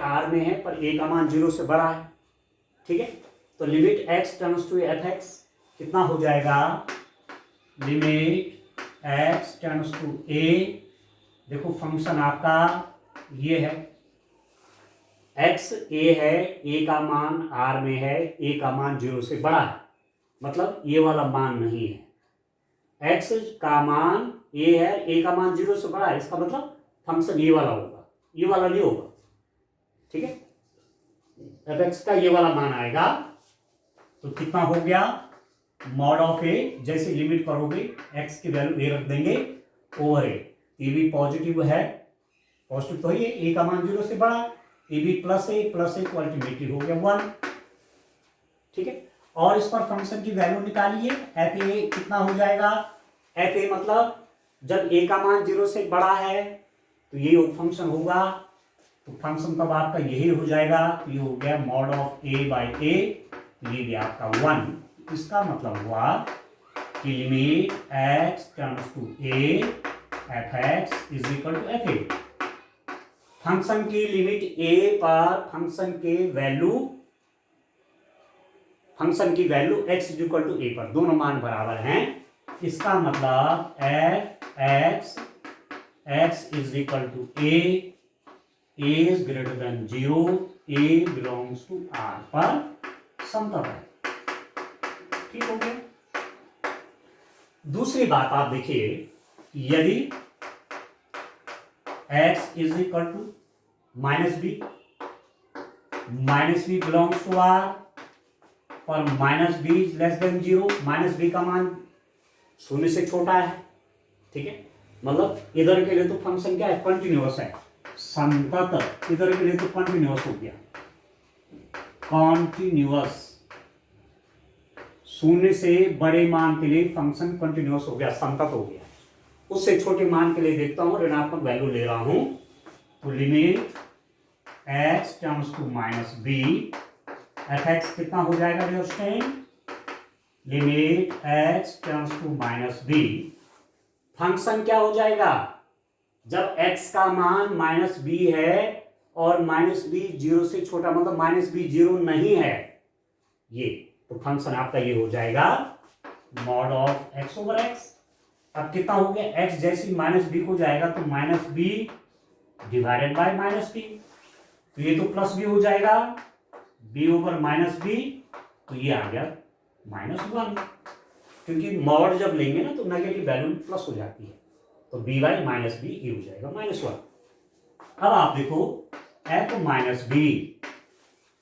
r में है पर a का मान 0 से बड़ा है। ठीक है, तो limit x tends to f(x) कितना हो जाएगा, limit x tends to a, देखो फंक्शन आपका ये है, x a है, a का मान r में है, a का मान 0 से बड़ा है, मतलब ये वाला मान नहीं है। x का मान a है, a का मान 0 से बड़ा है, इसका मतलब फंक्शन ये वाला होगा, ये वाला नहीं होगा। ठीक है, fx का ये वाला मान आएगा तो कितना हो गया, मॉड ऑफ ए, जैसे लिमिट करोगे x की वैल्यू a रख देंगे ओवर ए, ये भी पॉजिटिव है, पॉजिटिव तो ही है, a का मान 0 से बड़ा, ये भी प्लस ए तो अल्टीमेटली हो गया 1। ठीक है, और इस पर फंक्शन की वैल्यू निकालिए, एफ ए कितना हो जाएगा, एफ ए मतलब जब a का मान 0 से बड़ा है तो ये फंक्शन होगा, तो फंक्शन तब आपका यही हो जाएगा, तो ये हो गया mod of A by A, तो ये भी आपका 1। इसका मतलब हुआ कि limit x terms to a F X is equal to F A. Function की लिमिट a पर फंक्शन की value x is equal to a पर, दोनों मान बराबर हैं। इसका मतलब F X X is equal to a is greater than 0, a belongs to r पर समतल है। ठीक हो गया। दूसरी बात आप देखिए, यदि x is equal to minus B belongs to r पर minus B is less than 0, minus B का मान 0 से छोटा है। ठीक है, मतलब इधर के लिए तो फंक्शन क्या है, कंटिन्यूअस है, संतत, इधर के लिए तो कंटिन्यूअस हो गया, कॉन्टिन्यूअस, 0 से बड़े मान के लिए फंक्शन कंटिन्यूअस हो गया, संतत हो गया। उससे छोटे मान के लिए देखता हूं, ऋणात्मक वैल्यू ले रहा हूं, तो limit x terms to minus B, F X कितना हो जाएगा दोस्तों, limit x terms to minus B, function क्या हो जाएगा, जब x का मान माइनस बी है और माइनस बी 0 से छोटा, मतलब माइनस बी 0 नहीं है ये, तो फंक्शन आपका ये हो जाएगा mod of x over x। अब कितना हो गया, x जैसी माइनस बी को जाएगा तो minus B divided by minus B, तो ये तो प्लस बी हो जाएगा, b ओवर माइनस बी, तो ये आ गया -1, क्योंकि मॉड जब लेंगे ना तो नेगेटिव वैल्यू प्लस हो जाती है, तो b बाई माइनस बी ये हो जाएगा -1। अब आप देखो f माइनस बी,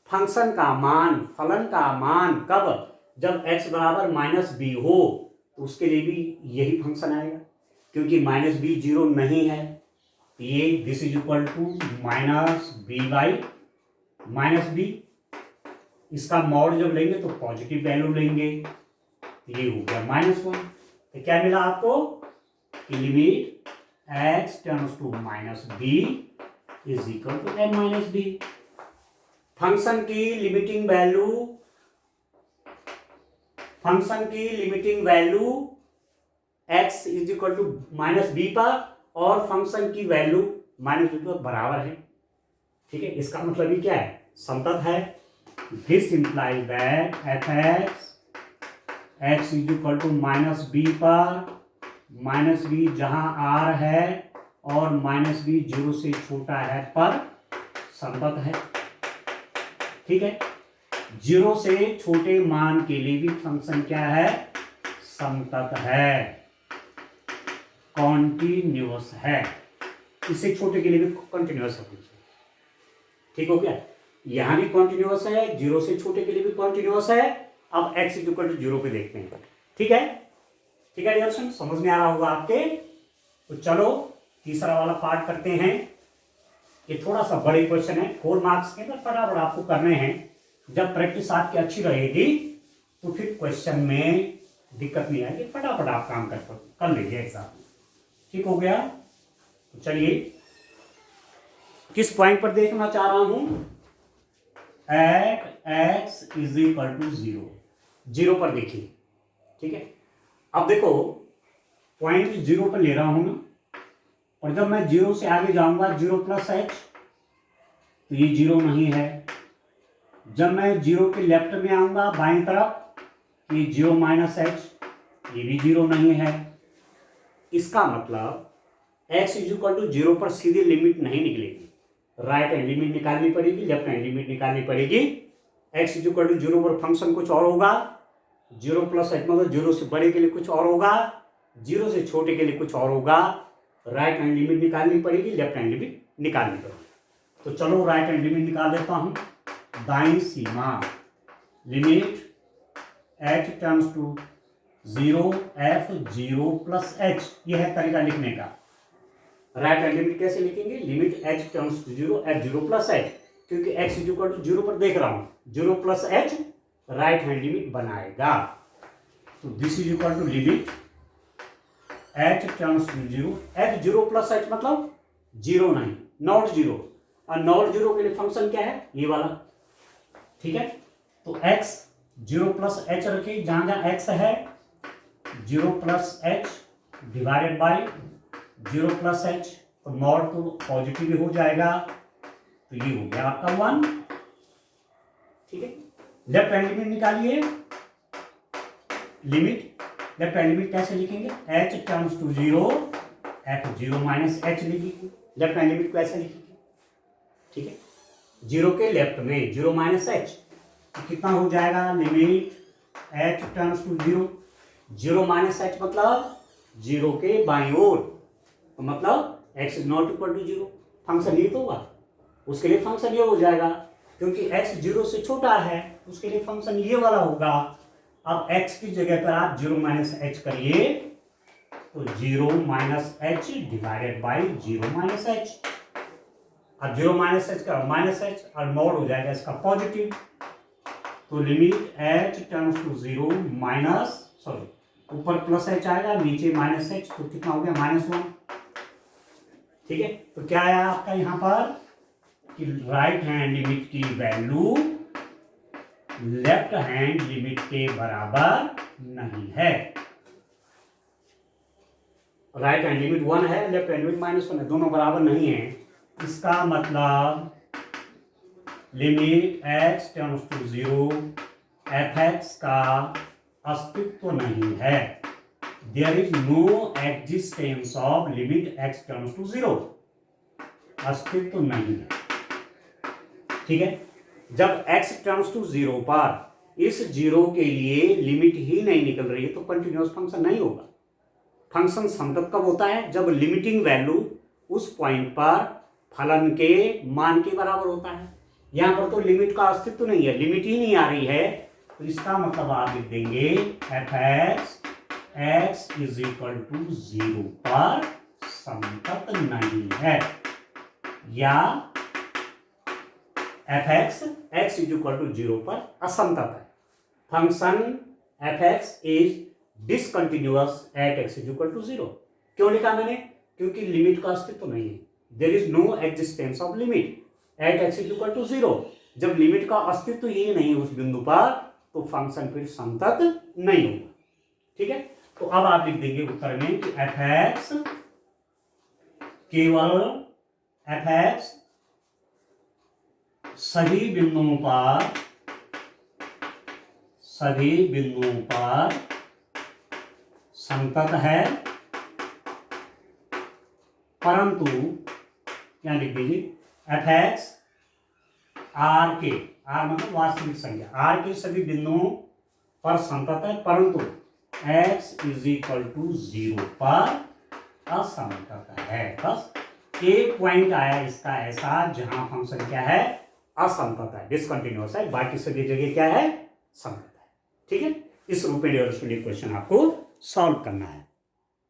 फंक्शन का मान, फलन का मान कब, जब x बराबर माइनस बी हो, तो उसके लिए भी यही फंक्शन आएगा, क्योंकि माइनस बी 0 नहीं है, ये this is equal to minus B by minus B, इसका मॉड जब लेंगे तो पॉजिटिव वैल्यू लेंगे, ये हो गया -1। तो क्या मिला आपको कि limit x terms to minus B is equal to n minus B. Function की limiting value x is equal to minus B पर और फंक्शन की वैल्यू माइनस बी पर बराबर है। ठीक है, इसका मतलब ये क्या है, समतत है। This implies that F X is equal to minus B पर, माइनस बी जहां r है और माइनस बी 0 से छोटा है पर समतत है। ठीक है, 0 से छोटे मान के लिए भी फंक्शन क्या है, समतत है, कॉन्टिन्यूअस है, इससे छोटे के लिए भी कॉन्टिन्यूअस है। ठीक हो गया, यहां भी कॉन्टिन्यूअस है, 0 से छोटे के लिए भी कॉन्टिन्यूअस है। अब x इज इक्वल टू 0 पे देखते हैं। ठीक है, ठीक है डियर स्टूडेंट, समझ में आ रहा होगा आपके। तो चलो तीसरा वाला पार्ट करते हैं। ये थोड़ा सा बड़े क्वेश्चन है, 4 मार्क्स के, पर फटाफट आपको करने हैं। जब प्रैक्टिस आपकी अच्छी रहेगी तो फिर क्वेश्चन में दिक्कत नहीं आएगी, फटाफट आप काम कर लीजिए एग्जाम में। ठीक हो गया, तो चलिए किस पॉइंट पर देखना चाह रहा हूं, at X is equal to 0 पर देखिए। ठीक है, अब देखो पॉइंट 0 पर ले रहा हूं ना, और जब मैं 0 से आगे जाऊंगा 0 प्लस एच, तो ये 0 नहीं है। जब मैं 0 के लेफ्ट में आऊंगा बाईं तरफ, ये 0 माइनस एच, ये भी 0 नहीं है। इसका मतलब x इज इक्वल टू 0 पर सीधी लिमिट नहीं निकलेगी, राइट हैंड लिमिट निकालनी पड़ेगी, लेफ्ट हैंड लिमिट निकालनी पड़ेगी। x इज इक्वल टू 0 पर फंक्शन कुछ और होगा, जीरो प्लस एच मतलब जीरो से बड़े के लिए कुछ और होगा, जीरो से छोटे के लिए कुछ और होगा। राइट हैंड लिमिट निकालनी पड़ेगी, लेफ्ट हैंड लिमिट निकालनी पड़ेगी। तो चलो राइट हैंड लिमिट निकाल देता हूं। दाईं सीमा limit H terms to zero F zero plus H, यह है तरीका लिखने का। राइट हैंड लिमिट कैसे लिखेंगे? Limit H terms to zero F zero plus H, क्योंकि एक्स इक्वल टू जीरो पर देख रहा हूं, zero plus H right hand limit बनाएगा। तो this is equal to limit H terms to zero F zero plus H मतलब जीरो नहीं, नॉट जीरो। और नॉट जीरो के लिए फंक्शन क्या है? ये वाला, ठीक है। तो एक्स जीरो प्लस एच रखिए, जहां जहां एक्स है zero plus H divided by zero plus H, तो नॉट तो पॉजिटिव हो जाएगा, तो ये हो गया आपका 1, ठीक है। लेफ्ट हैंड लिमिट निकालिए। लिमिट लेफ्ट हैंड लिमिट कैसे लिखेंगे? h tends to zero F zero minus H लिखेंगे। लेफ्ट हैंड लिमिट को ऐसे लिखेंगे, ठीक है। जीरो के लेफ्ट में जीरो माइनस एच, तो कितना हो जाएगा? Limit h tends to zero, zero minus H मतलब जीरो के बाईं ओर, तो मतलब x is not equal to zero. Function ये तो होगा, उसके लिए फंक्शन ये हो जाएगा, क्योंकि x जीरो से छोटा है, उसके लिए फंक्शन ये वाला होगा। अब x की जगह पर आप जीरो माइनस एच करिए, तो zero minus H divided by zero minus H. अब जीरो माइनस एच का माइनस एच और मॉड हो जाएगा इसका पॉजिटिव, तो limit h tends to zero minus, sorry ऊपर प्लस एच आएगा, नीचे माइनस एच, तो कितना हो गया? -1, ठीक है। तो क्या आया आपका यहां पर कि राइट हैंड लिमिट की वैल्यू लेफ्ट हैंड लिमिट के बराबर नहीं है। राइट हैंड लिमिट 1 है, लेफ्ट हैंड लिमिट -1 है, दोनों बराबर नहीं है। इसका मतलब limit x tends to zero F X का अस्तित्व नहीं है। There is no existence of limit x tends to zero, अस्तित्व नहीं है, ठीक है। जब x टेंड्स टू जीरो पर इस जीरो के लिए लिमिट ही नहीं निकल रही है, तो कंटिन्यूअस फंक्शन नहीं होगा। फंक्शन संतत कब होता है? जब लिमिटिंग वैल्यू उस पॉइंट पर फलन के मान के बराबर होता है। यहां पर तो लिमिट का अस्तित्व नहीं है, लिमिट ही नहीं आ रही है, तो इसका मतलब आप लिख देंगे F X X is equal to zero पर संतत नहीं है, या F X X is equal to zero पर असंतत है। Function F X is discontinuous at X is equal to zero. क्यों लिखा मैंने? क्योंकि लिमिट का अस्तित्व नहीं है, there is no existence of limit at X is equal to zero. जब लिमिट का अस्तित्व ही नहीं उस बिंदु पर, तो फंक्शन फिर संतत नहीं होगा, ठीक है। तो अब आप लिख देंगे उत्तर में कि एफ एक्स केवल एफ एक्स सभी बिंदुओं पर संतत है, परंतु क्या लिख दीजिए एफ एक्स आर के, आर मतलब वास्तविक संख्या, आर के सभी बिंदुओं पर संतत है, परंतु X is equal to zero पर असंतत है। बस एक पॉइंट आया इसका ऐसा जहां फंक्शन क्या है? असंतत है, डिसकंटिन्यूअस है, बाकी सभी जगह क्या है? संतत है, ठीक है। इस रूप में क्वेश्चन आपको सॉल्व करना है।